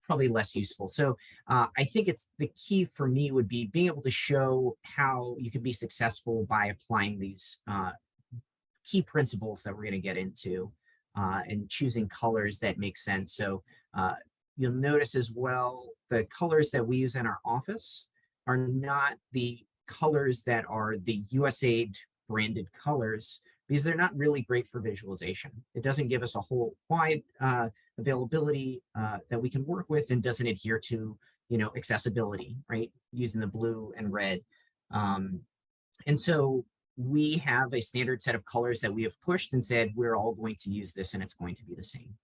Probably less useful. So I think the key for me would be being able to show how you can be successful by applying these key principles that we're going to get into and choosing colors that make sense. So you'll notice as well, the colors that we use in our office are not the colors that are the USAID branded colors, because they're not really great for visualization. It doesn't give us a whole wide availability that we can work with, and doesn't adhere to, accessibility, right? Using the blue and red. And so we have a standard set of colors that we have pushed and said, we're all going to use this and it's going to be the same.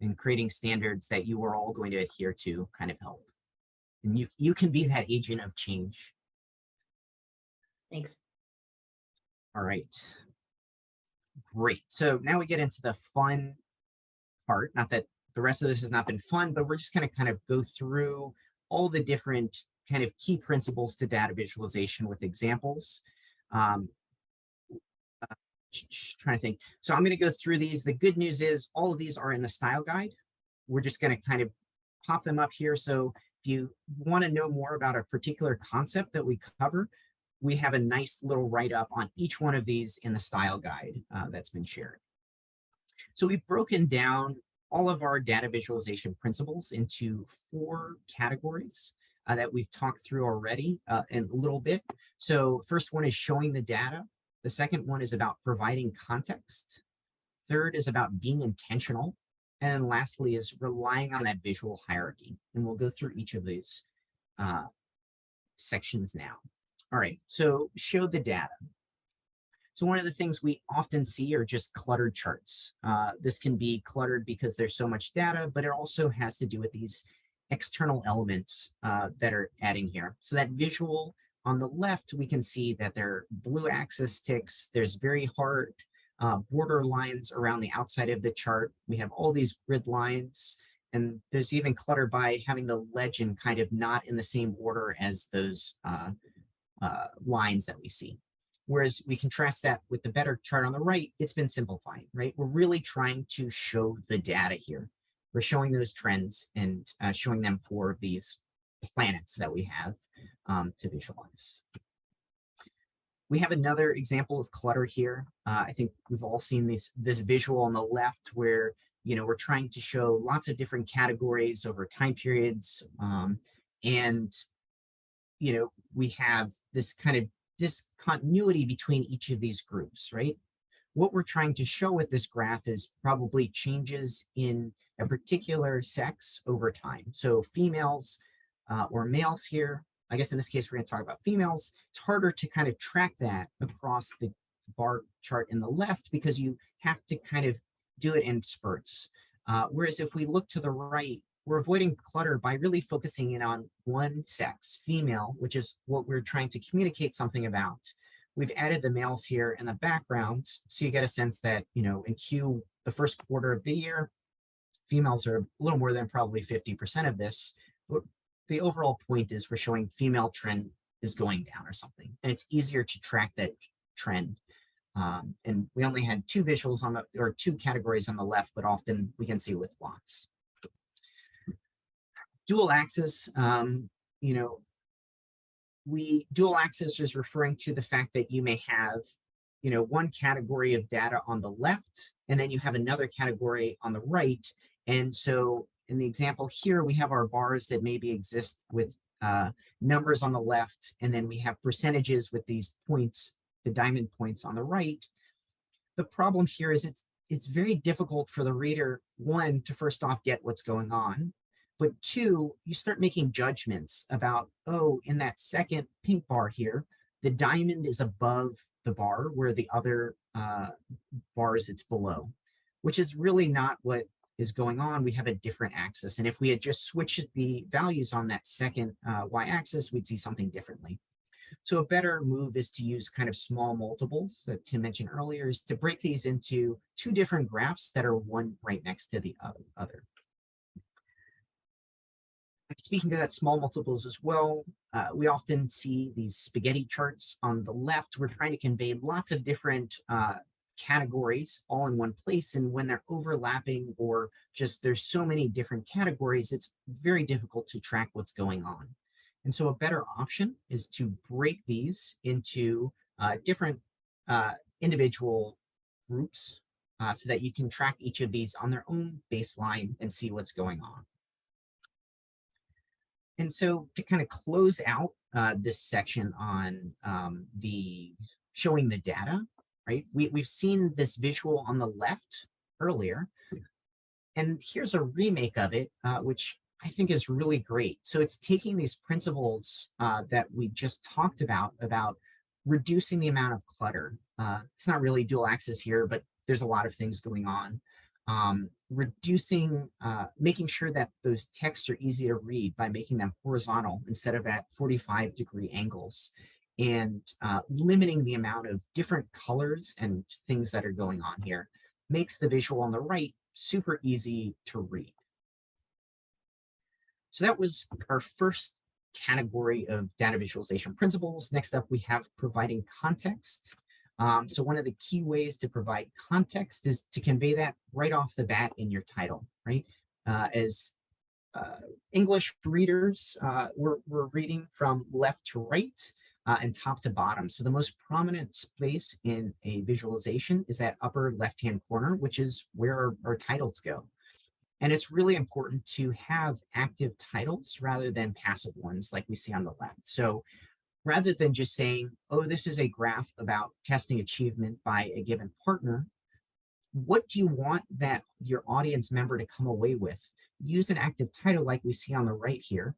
And creating standards that you are all going to adhere to kind of help. And you can be that agent of change. Thanks. All right. Great. So now we get into the fun part. Not that the rest of this has not been fun, but we're just going to kind of go through all the different kind of key principles to data visualization with examples. Trying to think. So I'm going to go through these. The good news is all of these are in the style guide. We're just going to kind of pop them up here. So if you want to know more about a particular concept that we cover, we have a nice little write-up on each one of these in the style guide that's been shared. So we've broken down all of our data visualization principles into 4 categories that we've talked through already in a little bit. So first one is showing the data. The second one is about providing context. Third is about being intentional. And lastly is relying on that visual hierarchy. And we'll go through each of these sections now. All right, so show the data. So one of the things we often see are just cluttered charts. This can be cluttered because there's so much data, but it also has to do with these external elements that are adding here. So that visual on the left, we can see that there are blue axis ticks. There's very hard border lines around the outside of the chart. We have all these grid lines, and there's even clutter by having the legend kind of not in the same order as those lines that we see. Whereas we contrast that with the better chart on the right, it's been simplified, right? We're really trying to show the data here. We're showing those trends and showing them for these planets that we have to visualize. We have another example of clutter here. I think we've all seen this visual on the left where, you know, we're trying to show lots of different categories over time periods. And, you know, we have this kind of discontinuity between each of these groups, right? What we're trying to show with this graph is probably changes in a particular sex over time. So females or males here, I guess in this case, we're going to talk about females. It's harder to kind of track that across the bar chart in the left because you have to kind of do it in spurts. Whereas if we look to the right, we're avoiding clutter by really focusing in on one sex, female, which is what we're trying to communicate something about. We've added the males here in the background, so you get a sense that, you know, in the first quarter of the year, females are a little more than probably 50% of this. But the overall point is we're showing female trend is going down or something, and it's easier to track that trend. And we only had two visuals on or two categories on the left, but often we can see with lots. Dual axis, you know, dual axis is referring to the fact that you may have, you know, one category of data on the left, and then you have another category on the right. And so in the example here, we have our bars that maybe exist with numbers on the left, and then we have percentages with these points, the diamond points on the right. The problem here is it's very difficult for the reader, one, to first off get what's going on, but two, you start making judgments about, oh, in that second pink bar here, the diamond is above the bar where the other bars it's below, which is really not what is going on. We have a different axis. And if we had just switched the values on that second y-axis, we'd see something differently. So a better move is to use kind of small multiples that Tim mentioned earlier, is to break these into two different graphs that are one right next to the other. Speaking to that small multiples as well, we often see these spaghetti charts on the left. We're trying to convey lots of different categories all in one place. And when they're overlapping or just there's so many different categories, it's very difficult to track what's going on. And so a better option is to break these into different individual groups so that you can track each of these on their own baseline and see what's going on. And so to kind of close out this section on showing the data, right? We've seen this visual on the left earlier, and here's a remake of it, which I think is really great. So it's taking these principles that we just talked about reducing the amount of clutter. It's not really dual axis here, but there's a lot of things going on. Making sure that those texts are easy to read by making them horizontal instead of at 45-degree angles, and limiting the amount of different colors and things that are going on here makes the visual on the right super easy to read. So that was our first category of data visualization principles. Next up, we have providing context. So one of the key ways to provide context is to convey that right off the bat in your title, right? As English readers, we're reading from left to right and top to bottom. So the most prominent space in a visualization is that upper left-hand corner, which is where our titles go. And it's really important to have active titles rather than passive ones like we see on the left. So rather than just saying, oh, this is a graph about testing achievement by a given partner, what do you want that your audience member to come away with? Use an active title like we see on the right here,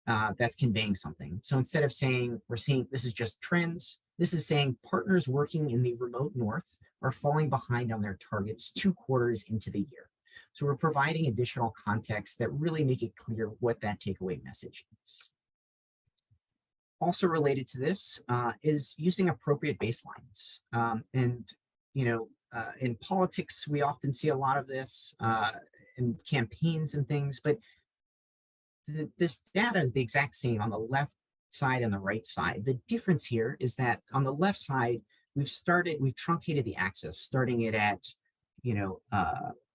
that's conveying something. So instead of saying, we're seeing this is just trends, this is saying partners working in the remote north are falling behind on their targets 2 quarters into the year. So we're providing additional context that really make it clear what that takeaway message is. Also related to this is using appropriate baselines. In politics, we often see a lot of this in campaigns and things, but this data is the exact same on the left side and the right side. The difference here is that on the left side, we've truncated the axis, starting it at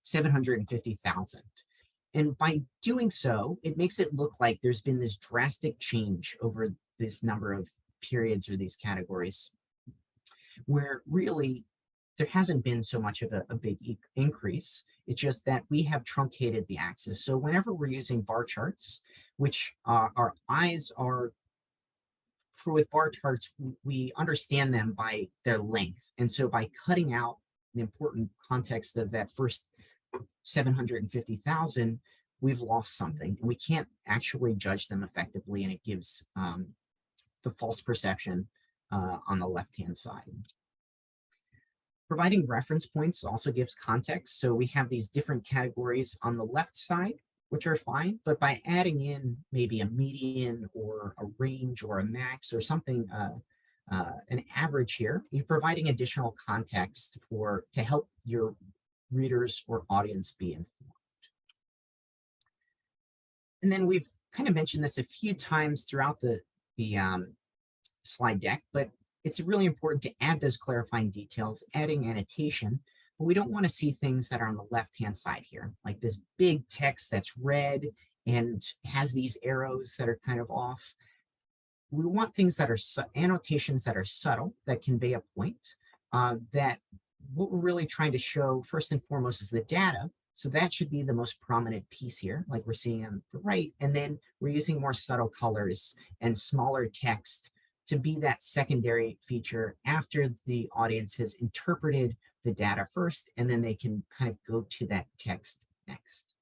750,000. And by doing so, it makes it look like there's been this drastic change over this number of periods or these categories, where really there hasn't been so much of a big increase. It's just that we have truncated the axis. So whenever we're using bar charts, which our eyes are, with bar charts, we understand them by their length. And so by cutting out the important context of that first 750,000, we've lost something, and we can't actually judge them effectively, and it gives the false perception on the left-hand side. Providing reference points also gives context. So we have these different categories on the left side, which are fine, but by adding in maybe a median or a range or a max or something, an average here, you're providing additional context to help your readers or audience be informed. And then we've kind of mentioned this a few times throughout the slide deck, but it's really important to add those clarifying details, adding annotation, but we don't want to see things that are on the left-hand side here, like this big text that's red and has these arrows that are kind of off. We want things that are annotations that are subtle, that convey a point, that what we're really trying to show first and foremost is the data. So that should be the most prominent piece here, like we're seeing on the right. And then we're using more subtle colors and smaller text to be that secondary feature after the audience has interpreted the data first, and then they can kind of go to that text next.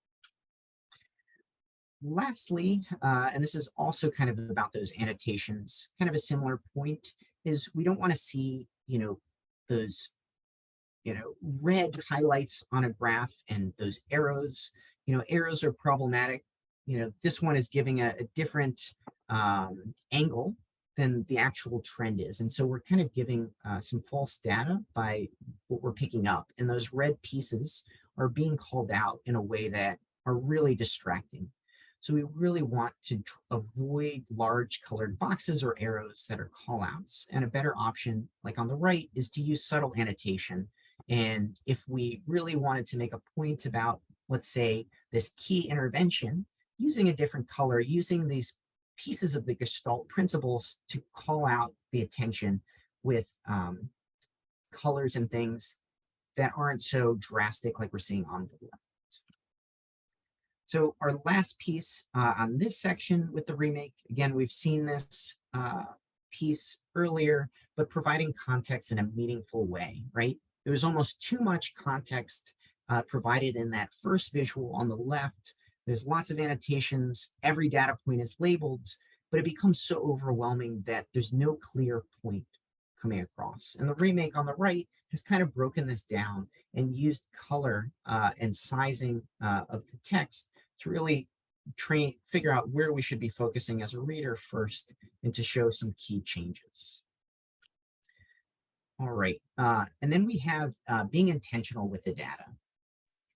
Lastly, and this is also kind of about those annotations, kind of a similar point, is we don't want to see, those, red highlights on a graph and those arrows. Arrows are problematic. This one is giving a different angle than the actual trend is. And so we're kind of giving some false data by what we're picking up. And those red pieces are being called out in a way that are really distracting. So we really want to avoid large colored boxes or arrows that are callouts. And a better option, like on the right, is to use subtle annotation. And if we really wanted to make a point about, let's say, this key intervention, using a different color, using these pieces of the Gestalt principles to call out the attention with colors and things that aren't so drastic like we're seeing on the left. So our last piece on this section with the remake, again, we've seen this piece earlier, but providing context in a meaningful way, right? There was almost too much context provided in that first visual on the left. There's lots of annotations, every data point is labeled, but it becomes so overwhelming that there's no clear point coming across. And the remake on the right has kind of broken this down and used color and sizing of the text to really figure out where we should be focusing as a reader first and to show some key changes. All right, and then we have being intentional with the data.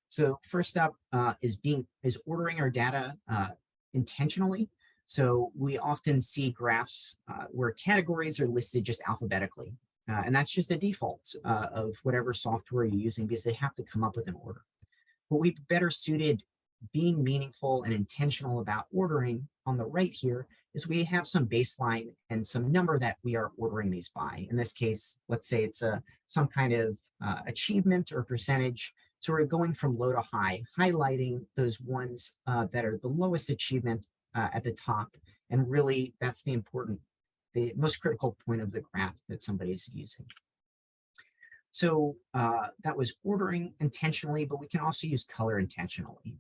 So first up is ordering our data intentionally. So we often see graphs where categories are listed just alphabetically. And that's just a default of whatever software you're using because they have to come up with an order. But we've better suited being meaningful and intentional about ordering on the right here is we have some baseline and some number that we are ordering these by. In this case, let's say it's some kind of achievement or percentage. So we're going from low to high, highlighting those ones that are the lowest achievement at the top. And really, that's the important the most critical point of the graph that somebody's using. So that was ordering intentionally, but we can also use color intentionally.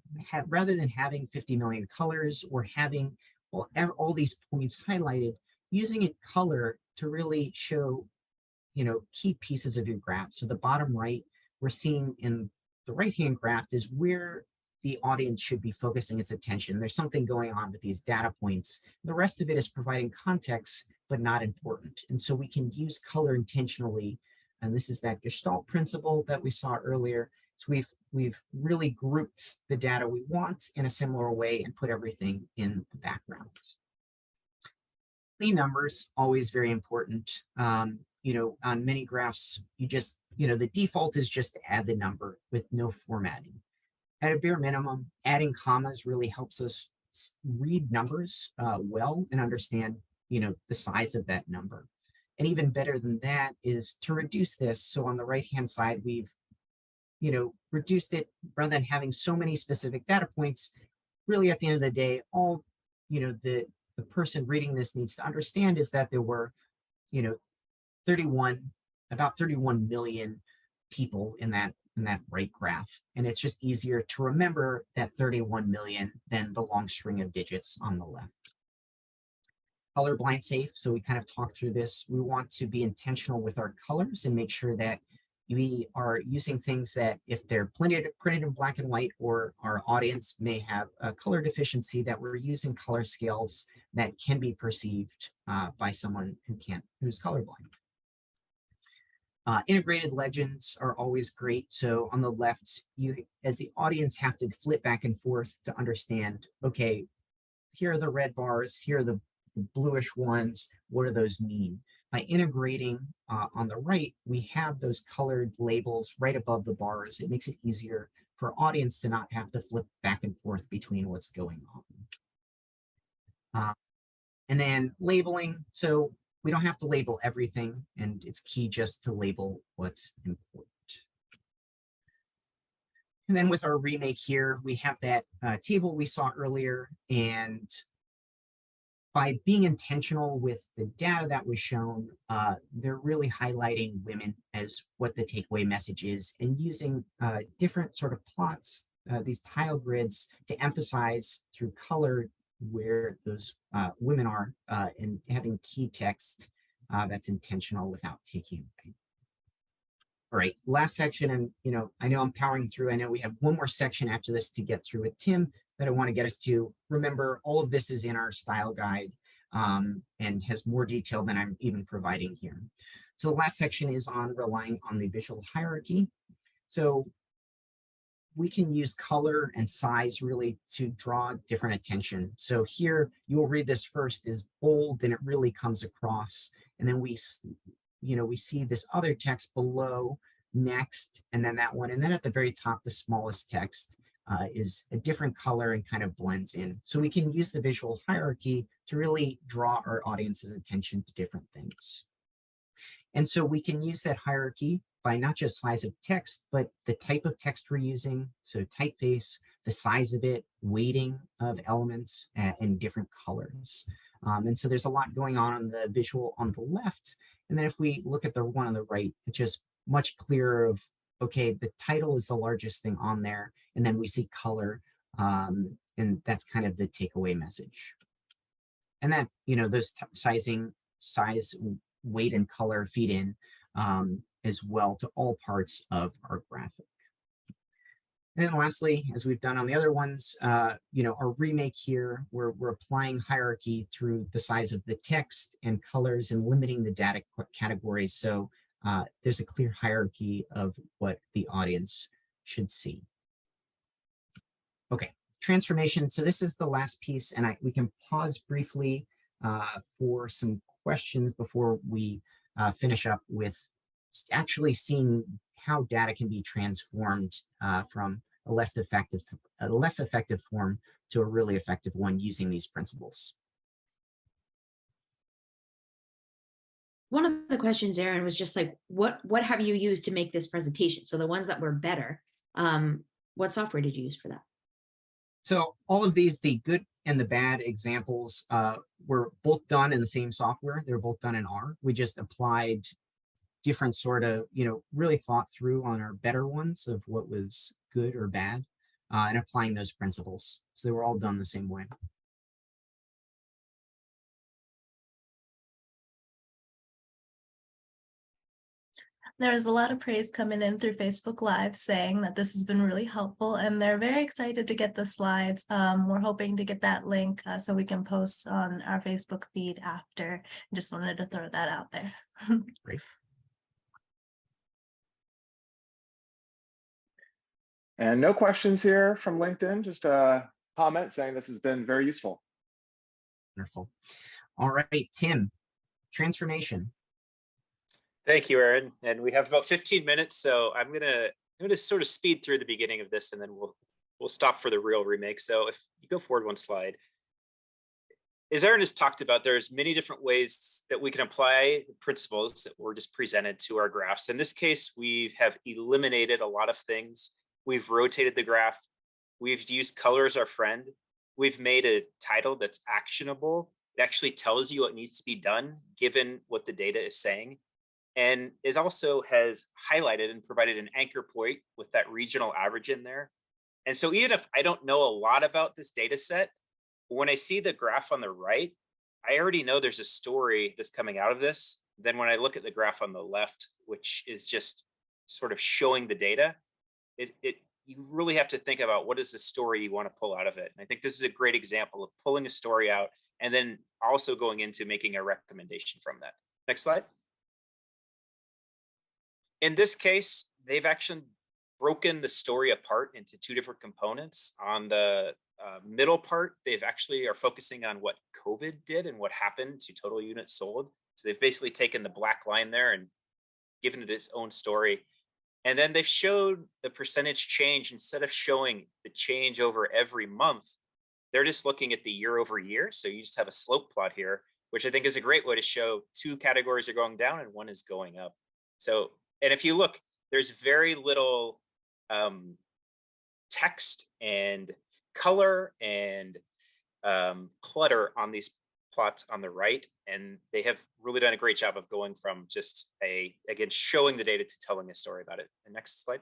Rather than having 50 million colors or having all these points highlighted, using it color to really show, key pieces of your graph. So the bottom right, we're seeing in the right-hand graph is where the audience should be focusing its attention. There's something going on with these data points. The rest of it is providing context, but not important. And so we can use color intentionally. And this is that Gestalt principle that we saw earlier. So we've really grouped the data we want in a similar way and put everything in the background. Clean numbers, always very important. On many graphs, the default is just to add the number with no formatting. At a bare minimum, adding commas really helps us read numbers well and understand, the size of that number. And even better than that is to reduce this. So on the right-hand side, we've, reduced it rather than having so many specific data points. Really, at the end of the day, all, the person reading this needs to understand is that there were, about 31 million people in that right graph. And it's just easier to remember that 31 million than the long string of digits on the left. Colorblind safe. So we kind of talked through this. We want to be intentional with our colors and make sure that we are using things that if they're printed in black and white, or our audience may have a color deficiency, that we're using color scales that can be perceived by someone who's colorblind. Integrated legends are always great. So on the left, you as the audience have to flip back and forth to understand, okay, here are the red bars, here are the bluish ones, what do those mean? By integrating on the right, we have those colored labels right above the bars. It makes it easier for audience to not have to flip back and forth between what's going on. And then labeling. So we don't have to label everything, and it's key just to label what's important. And then with our remake here, we have that table we saw earlier, and by being intentional with the data that was shown, they're really highlighting women as what the takeaway message is, and using different sort of plots, these tile grids, to emphasize through color where those women are, and having key text that's intentional without taking away. All right, last section, and I know I'm powering through. I know we have one more section after this to get through with Tim that I want to get us to. Remember, all of this is in our style guide and has more detail than I'm even providing here. So the last section is on relying on the visual hierarchy. So we can use color and size really to draw different attention. So here you'll read this first is bold, and it really comes across. And then we see this other text below, next, and then that one. And then at the very top, the smallest text is a different color and kind of blends in. So we can use the visual hierarchy to really draw our audience's attention to different things. And so we can use that hierarchy by not just size of text, but the type of text we're using. So typeface, the size of it, weighting of elements, and different colors. And so there's a lot going on the visual on the left. And then if we look at the one on the right, it's just much clearer of, okay, the title is the largest thing on there. And then we see color, and that's kind of the takeaway message. And then, those size, weight, and color feed in as well to all parts of our graphic. And then lastly, as we've done on the other ones, our remake here, we're applying hierarchy through the size of the text and colors and limiting the data categories. So there's a clear hierarchy of what the audience should see. Okay, transformation. So this is the last piece, and we can pause briefly for some questions before we finish up with actually seeing how data can be transformed from a less effective form to a really effective one using these principles. One of the questions, Aaron, was just like, what have you used to make this presentation? So the ones that were better, what software did you use for that? So all of these, the good and the bad examples were both done in the same software. They're both done in R. We just applied different sort of, really thought through on our better ones of what was good or bad, and applying those principles. So they were all done the same way. There's a lot of praise coming in through Facebook Live saying that this has been really helpful, and they're very excited to get the slides. We're hoping to get that link so we can post on our Facebook feed after. Just wanted to throw that out there. Great. And no questions here from LinkedIn, just a comment saying this has been very useful. Wonderful. All right, Tim, transformation. Thank you, Aaron. And we have about 15 minutes, so I'm gonna sort of speed through the beginning of this, and then we'll stop for the real remake. So if you go forward one slide, as Aaron has talked about, there's many different ways that we can apply the principles that were just presented to our graphs. In this case, we have eliminated a lot of things. We've rotated the graph. We've used color as our friend. We've made a title that's actionable. It actually tells you what needs to be done given what the data is saying. And it also has highlighted and provided an anchor point with that regional average in there. And so even if I don't know a lot about this data set, when I see the graph on the right, I already know there's a story that's coming out of this. Then when I look at the graph on the left, which is just sort of showing the data, you really have to think about what is the story you want to pull out of it. And I think this is a great example of pulling a story out and then also going into making a recommendation from that. Next slide. In this case, they've actually broken the story apart into two different components. On the middle part, they've actually are focusing on what COVID did and what happened to total units sold. So they've basically taken the black line there and given it its own story. And then they've showed the percentage change. Instead of showing the change over every month, they're just looking at the year over year. So you just have a slope plot here, which I think is a great way to show two categories are going down and one is going up. So, and if you look, there's very little text and color and clutter on these plots on the right. And they have really done a great job of going from just again, showing the data to telling a story about it. The next slide.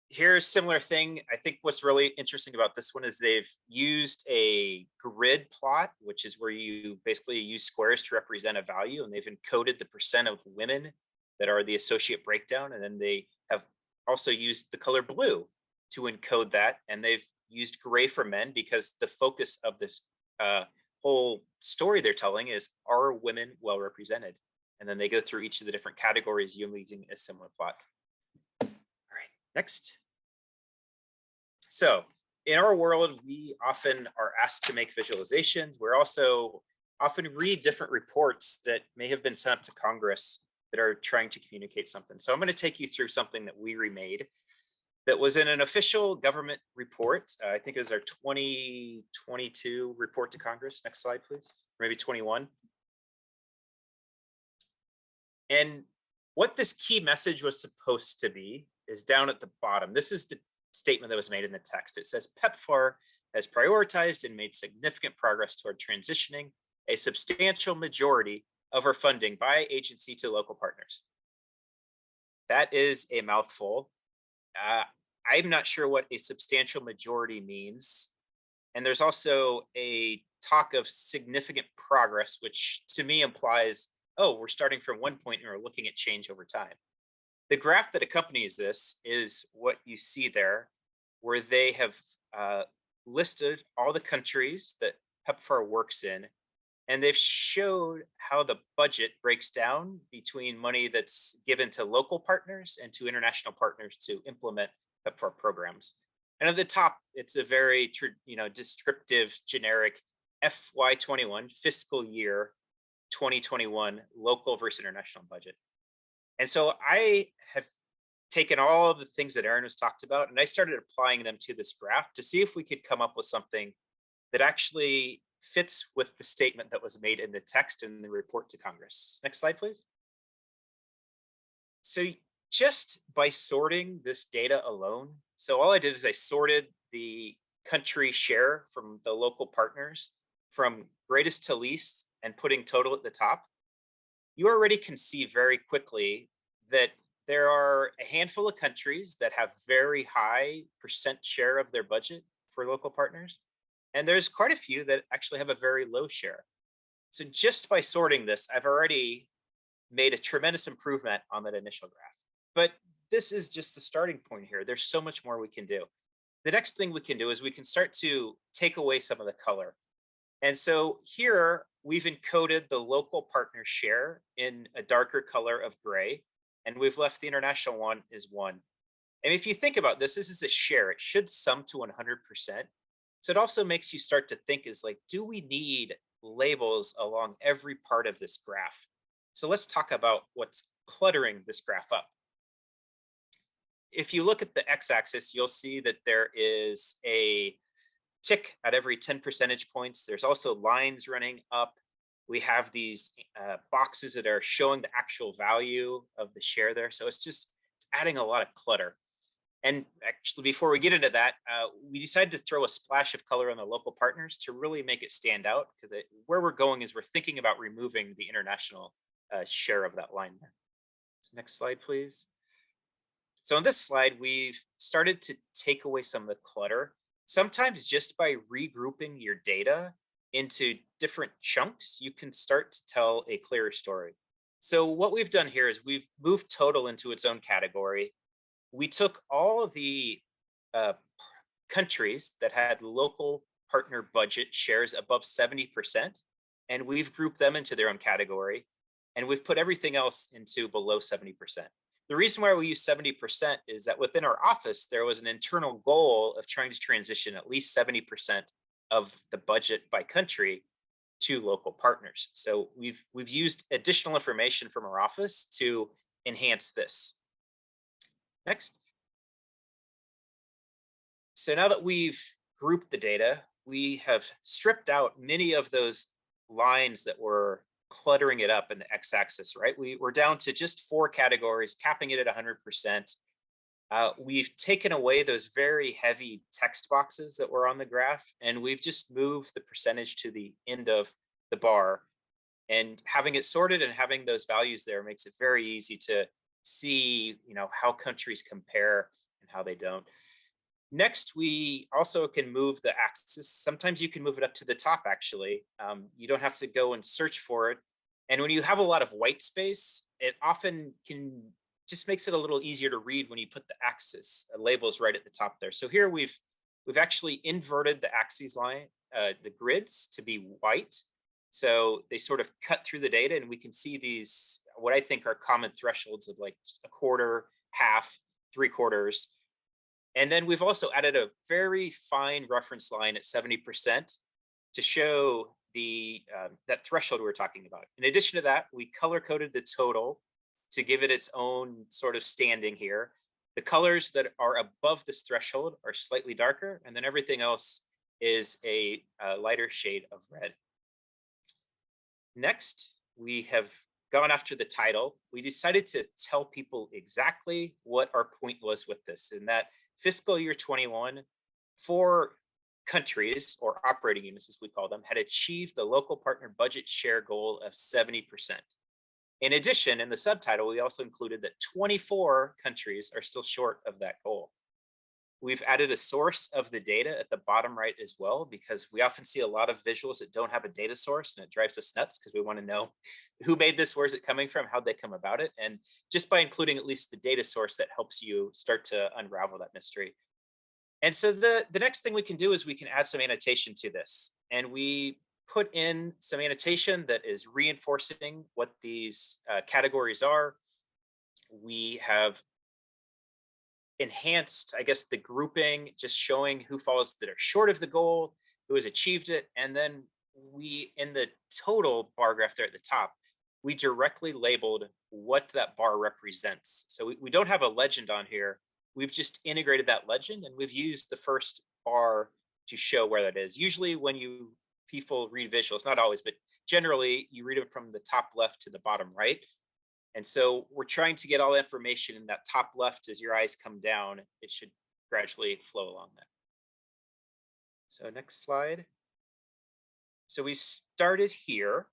Here's a similar thing. I think what's really interesting about this one is they've used a grid plot, which is where you basically use squares to represent a value, and they've encoded the percent of women that are the associate breakdown. And then they have also used the color blue to encode that. And they've used gray for men because the focus of this whole story they're telling is, are women well represented? And then they go through each of the different categories using a similar plot. All right, next. So in our world, we often are asked to make visualizations. We're also often read different reports that may have been sent up to Congress that are trying to communicate something. So I'm going to take you through something that we remade that was in an official government report. I think it was our 2022 report to Congress. Next slide, please. Maybe 21. And what this key message was supposed to be is down at the bottom. This is the statement that was made in the text. It says PEPFAR has prioritized and made significant progress toward transitioning a substantial majority of our funding by agency to local partners. That is a mouthful. I'm not sure what a substantial majority means. And there's also a talk of significant progress, which to me implies, oh, we're starting from one point and we're looking at change over time. The graph that accompanies this is what you see there, where they have listed all the countries that PEPFAR works in, and they've showed how the budget breaks down between money that's given to local partners and to international partners to implement PEPFAR programs. And at the top, it's a very descriptive, generic FY21 fiscal year 2021 local versus international budget. And so I have taken all of the things that Aaron has talked about, and I started applying them to this graph to see if we could come up with something that actually fits with the statement that was made in the text in the report to Congress. Next slide, please. So just by sorting this data alone, so all I did is I sorted the country share from the local partners from greatest to least and putting total at the top, you already can see very quickly that there are a handful of countries that have very high percent share of their budget for local partners. And there's quite a few that actually have a very low share. So just by sorting this, I've already made a tremendous improvement on that initial graph. But this is just the starting point here. There's so much more we can do. The next thing we can do is we can start to take away some of the color. And so here we've encoded the local partner share in a darker color of gray, and we've left the international one as 1. And if you think about this, this is a share. It should sum to 100%. So it also makes you start to think is like, do we need labels along every part of this graph? So let's talk about what's cluttering this graph up. If you look at the x-axis, you'll see that there is a tick at every 10 percentage points. There's also lines running up. We have these boxes that are showing the actual value of the share there. So it's adding a lot of clutter. And actually, before we get into that, we decided to throw a splash of color on the local partners to really make it stand out, because where we're going is we're thinking about removing the international share of that line there. So next slide, please. So on this slide, we've started to take away some of the clutter. Sometimes just by regrouping your data into different chunks, you can start to tell a clearer story. So what we've done here is we've moved total into its own category. We took all of the countries that had local partner budget shares above 70%, and we've grouped them into their own category. And we've put everything else into below 70%. The reason why we use 70% is that within our office, there was an internal goal of trying to transition at least 70% of the budget by country to local partners. So we've used additional information from our office to enhance this. Next. So now that we've grouped the data, we have stripped out many of those lines that were cluttering it up in the x-axis, right? We're down to just 4 categories, capping it at 100%. We've taken away those very heavy text boxes that were on the graph, and we've just moved the percentage to the end of the bar. And having it sorted and having those values there makes it very easy to see, how countries compare and how they don't. Next, we also can move the axis. Sometimes you can move it up to the top, actually. You don't have to go and search for it. And when you have a lot of white space, it often just makes it a little easier to read when you put the axis labels right at the top there. So here we've actually inverted the axes line, the grids to be white. So they sort of cut through the data, and we can see these, what I think are common thresholds of like a quarter, half, 3/4. And then we've also added a very fine reference line at 70% to show that threshold we were talking about. In addition to that, we color coded the total to give it its own sort of standing here. The colors that are above this threshold are slightly darker, and then everything else is a lighter shade of red. Next, we have gone after the title. We decided to tell people exactly what our point was with this, and that fiscal year 21, 4 countries, or operating units as we call them, had achieved the local partner budget share goal of 70%. In addition, in the subtitle, we also included that 24 countries are still short of that goal. We've added a source of the data at the bottom right as well, because we often see a lot of visuals that don't have a data source, and it drives us nuts because we want to know who made this, where's it coming from, how'd they come about it. And just by including at least the data source, that helps you start to unravel that mystery. And so the next thing we can do is we can add some annotation to this. And we put in some annotation that is reinforcing what these categories are. We have enhanced, I guess, the grouping, just showing who falls that are short of the goal, who has achieved it. And then we, in the total bar graph there at the top, we directly labeled what that bar represents. So we don't have a legend on here. We've just integrated that legend, and we've used the first bar to show where that is. Usually when people read visuals, not always, but generally you read it from the top left to the bottom right. And so we're trying to get all information in that top left. As your eyes come down, it should gradually flow along that. So next slide. So we started here.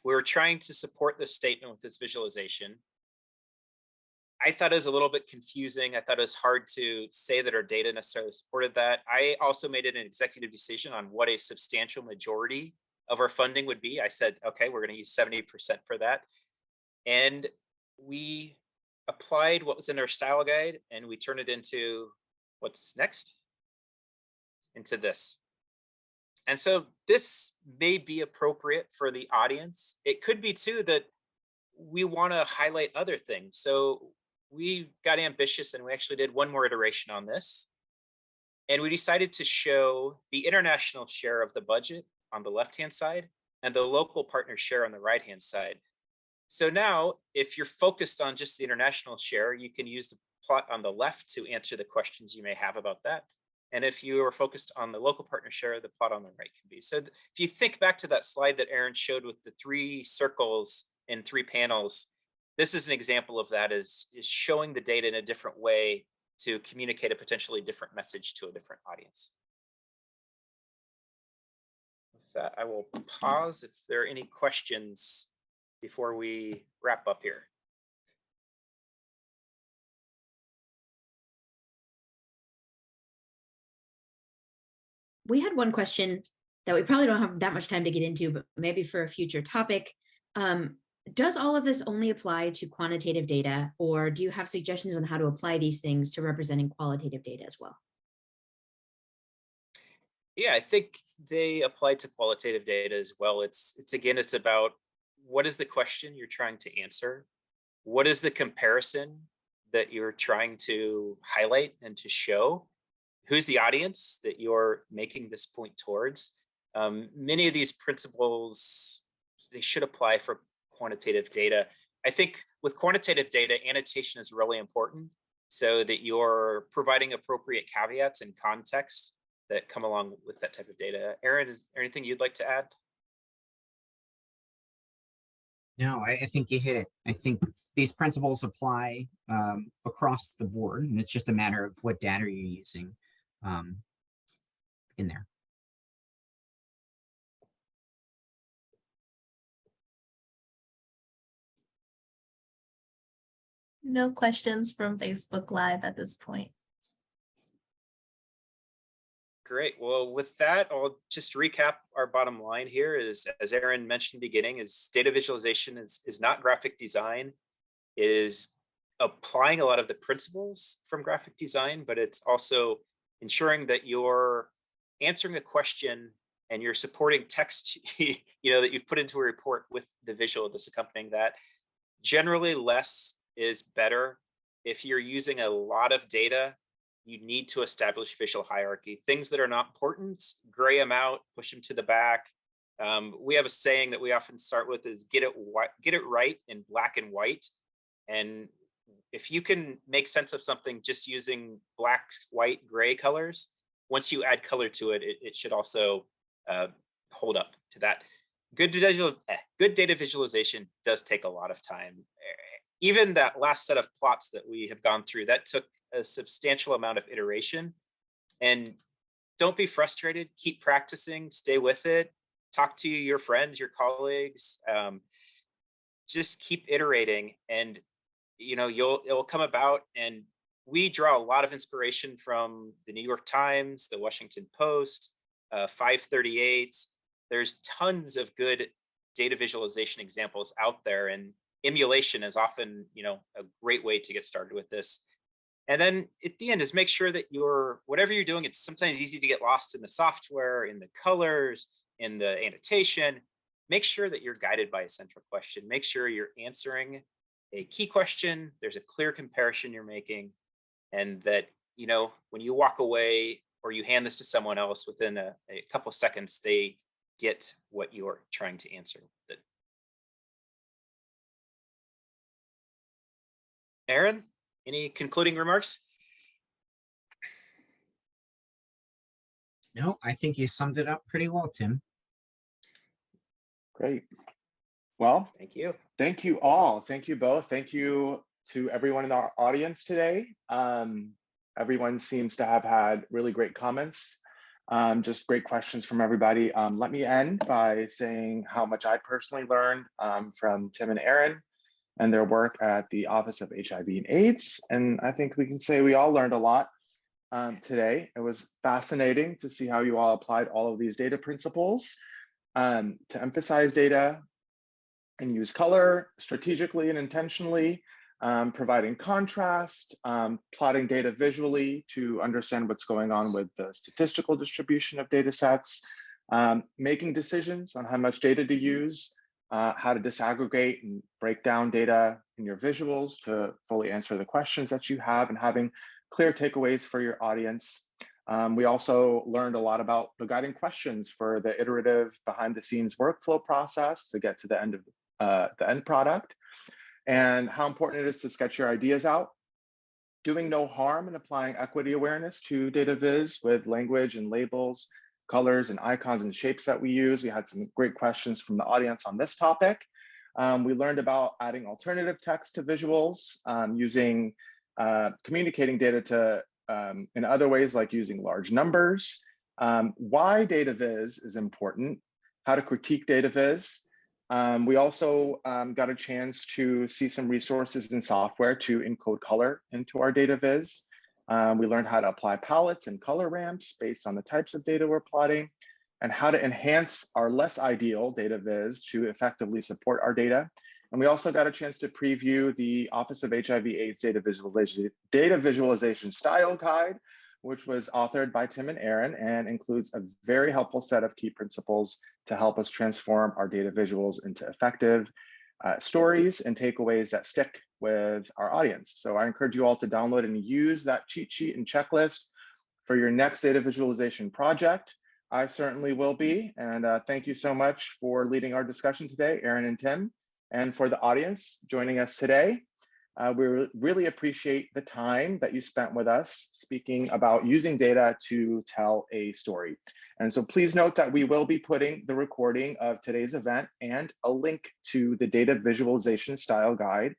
We were trying to support this statement with this visualization. I thought it was a little bit confusing. I thought it was hard to say that our data necessarily supported that. I also made it an executive decision on what a substantial majority of our funding would be. I said, okay, we're going to use 70% for that. And we applied what was in our style guide and we turned it into what's next? Into this. And so this may be appropriate for the audience. It could be too that we want to highlight other things. So we got ambitious and we actually did one more iteration on this. And we decided to show the international share of the budget on the left-hand side and the local partner share on the right-hand side. So now, if you're focused on just the international share, you can use the plot on the left to answer the questions you may have about that. And if you are focused on the local partner share, the plot on the right can be. So if you think back to that slide that Aaron showed with the 3 circles and 3 panels, this is an example of that, is showing the data in a different way to communicate a potentially different message to a different audience. With that, I will pause if there are any questions before we wrap up here. We had one question that we probably don't have that much time to get into, but maybe for a future topic. Does all of this only apply to quantitative data, or do you have suggestions on how to apply these things to representing qualitative data as well? Yeah, I think they apply to qualitative data as well. It's about what is the question you're trying to answer? What is the comparison that you're trying to highlight and to show? Who's the audience that you're making this point towards? Many of these principles, they should apply for quantitative data. I think with quantitative data, annotation is really important so that you're providing appropriate caveats and context that come along with that type of data. Aaron, is there anything you'd like to add? No, I think you hit it. I think these principles apply across the board, and it's just a matter of what data you're using in there. No questions from Facebook Live at this point. Great. Well, with that, I'll just recap our bottom line here is, as Aaron mentioned in the beginning, is data visualization is not graphic design. It is applying a lot of the principles from graphic design, but it's also ensuring that you're answering a question and you're supporting text that you've put into a report with the visual that's accompanying that. Generally, less is better. If you're using a lot of data, you need to establish visual hierarchy. Things that are not important, gray them out, push them to the back. We have a saying that we often start with is get it right in black and white. And if you can make sense of something just using black, white, gray colors, once you add color to it, it should also hold up to that. Good data visualization does take a lot of time. Even that last set of plots that we have gone through, that took a substantial amount of iteration. And don't be frustrated, keep practicing, stay with it, talk to your friends, your colleagues, just keep iterating and it'll come about. And we draw a lot of inspiration from the New York Times, the Washington Post, 538. There's tons of good data visualization examples out there, and emulation is often a great way to get started with this. And then at the end is make sure that whatever you're doing, it's sometimes easy to get lost in the software, in the colors, in the annotation. Make sure that you're guided by a central question. Make sure you're answering a key question. There's a clear comparison you're making, and that when you walk away or you hand this to someone else, within a couple of seconds, they get what you're trying to answer with it. Aaron, any concluding remarks? No, I think you summed it up pretty well, Tim. Great. Well, thank you. Thank you all. Thank you both. Thank you to everyone in our audience today. Everyone seems to have had really great comments. Just great questions from everybody. Let me end by saying how much I personally learned from Tim and Aaron and their work at the Office of HIV and AIDS. And I think we can say we all learned a lot today. It was fascinating to see how you all applied all of these data principles to emphasize data and use color strategically and intentionally, providing contrast, plotting data visually to understand what's going on with the statistical distribution of data sets, making decisions on how much data to use, how to disaggregate and break down data in your visuals to fully answer the questions that you have, and having clear takeaways for your audience. We also learned a lot about the guiding questions for the iterative behind the scenes workflow process to get to the end of the end product, and how important it is to sketch your ideas out, doing no harm in applying equity awareness to data viz with language and labels, colors and icons and shapes that we use. We had some great questions from the audience on this topic. We learned about adding alternative text to visuals, using communicating data to in other ways like using large numbers, why data viz is important, how to critique data viz. We also got a chance to see some resources and software to encode color into our data viz. We learned how to apply palettes and color ramps based on the types of data we're plotting, and how to enhance our less ideal data viz to effectively support our data. And we also got a chance to preview the Office of HIV/AIDS data visualization style guide, which was authored by Tim and Aaron and includes a very helpful set of key principles to help us transform our data visuals into effective stories and takeaways that stick with our audience. So I encourage you all to download and use that cheat sheet and checklist for your next data visualization project. I certainly will be. And thank you so much for leading our discussion today, Aaron and Tim, and for the audience joining us today. We really appreciate the time that you spent with us speaking about using data to tell a story. And so please note that we will be putting the recording of today's event and a link to the data visualization style guide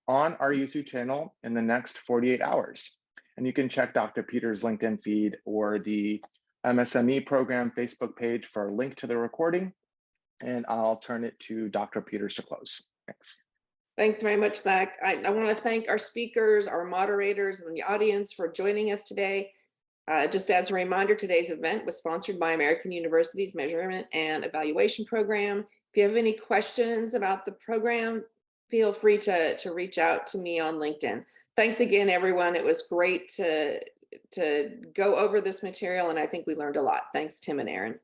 on our YouTube channel in the next 48 hours. And you can check Dr. Peters' LinkedIn feed or the MSME program Facebook page for a link to the recording. And I'll turn it to Dr. Peters to close. Thanks. Thanks very much, Zach. I want to thank our speakers, our moderators, and the audience for joining us today. Just as a reminder, today's event was sponsored by American University's Measurement and Evaluation Program. If you have any questions about the program, feel free to reach out to me on LinkedIn. Thanks again, everyone. It was great to go over this material, and I think we learned a lot. Thanks, Tim and Aaron.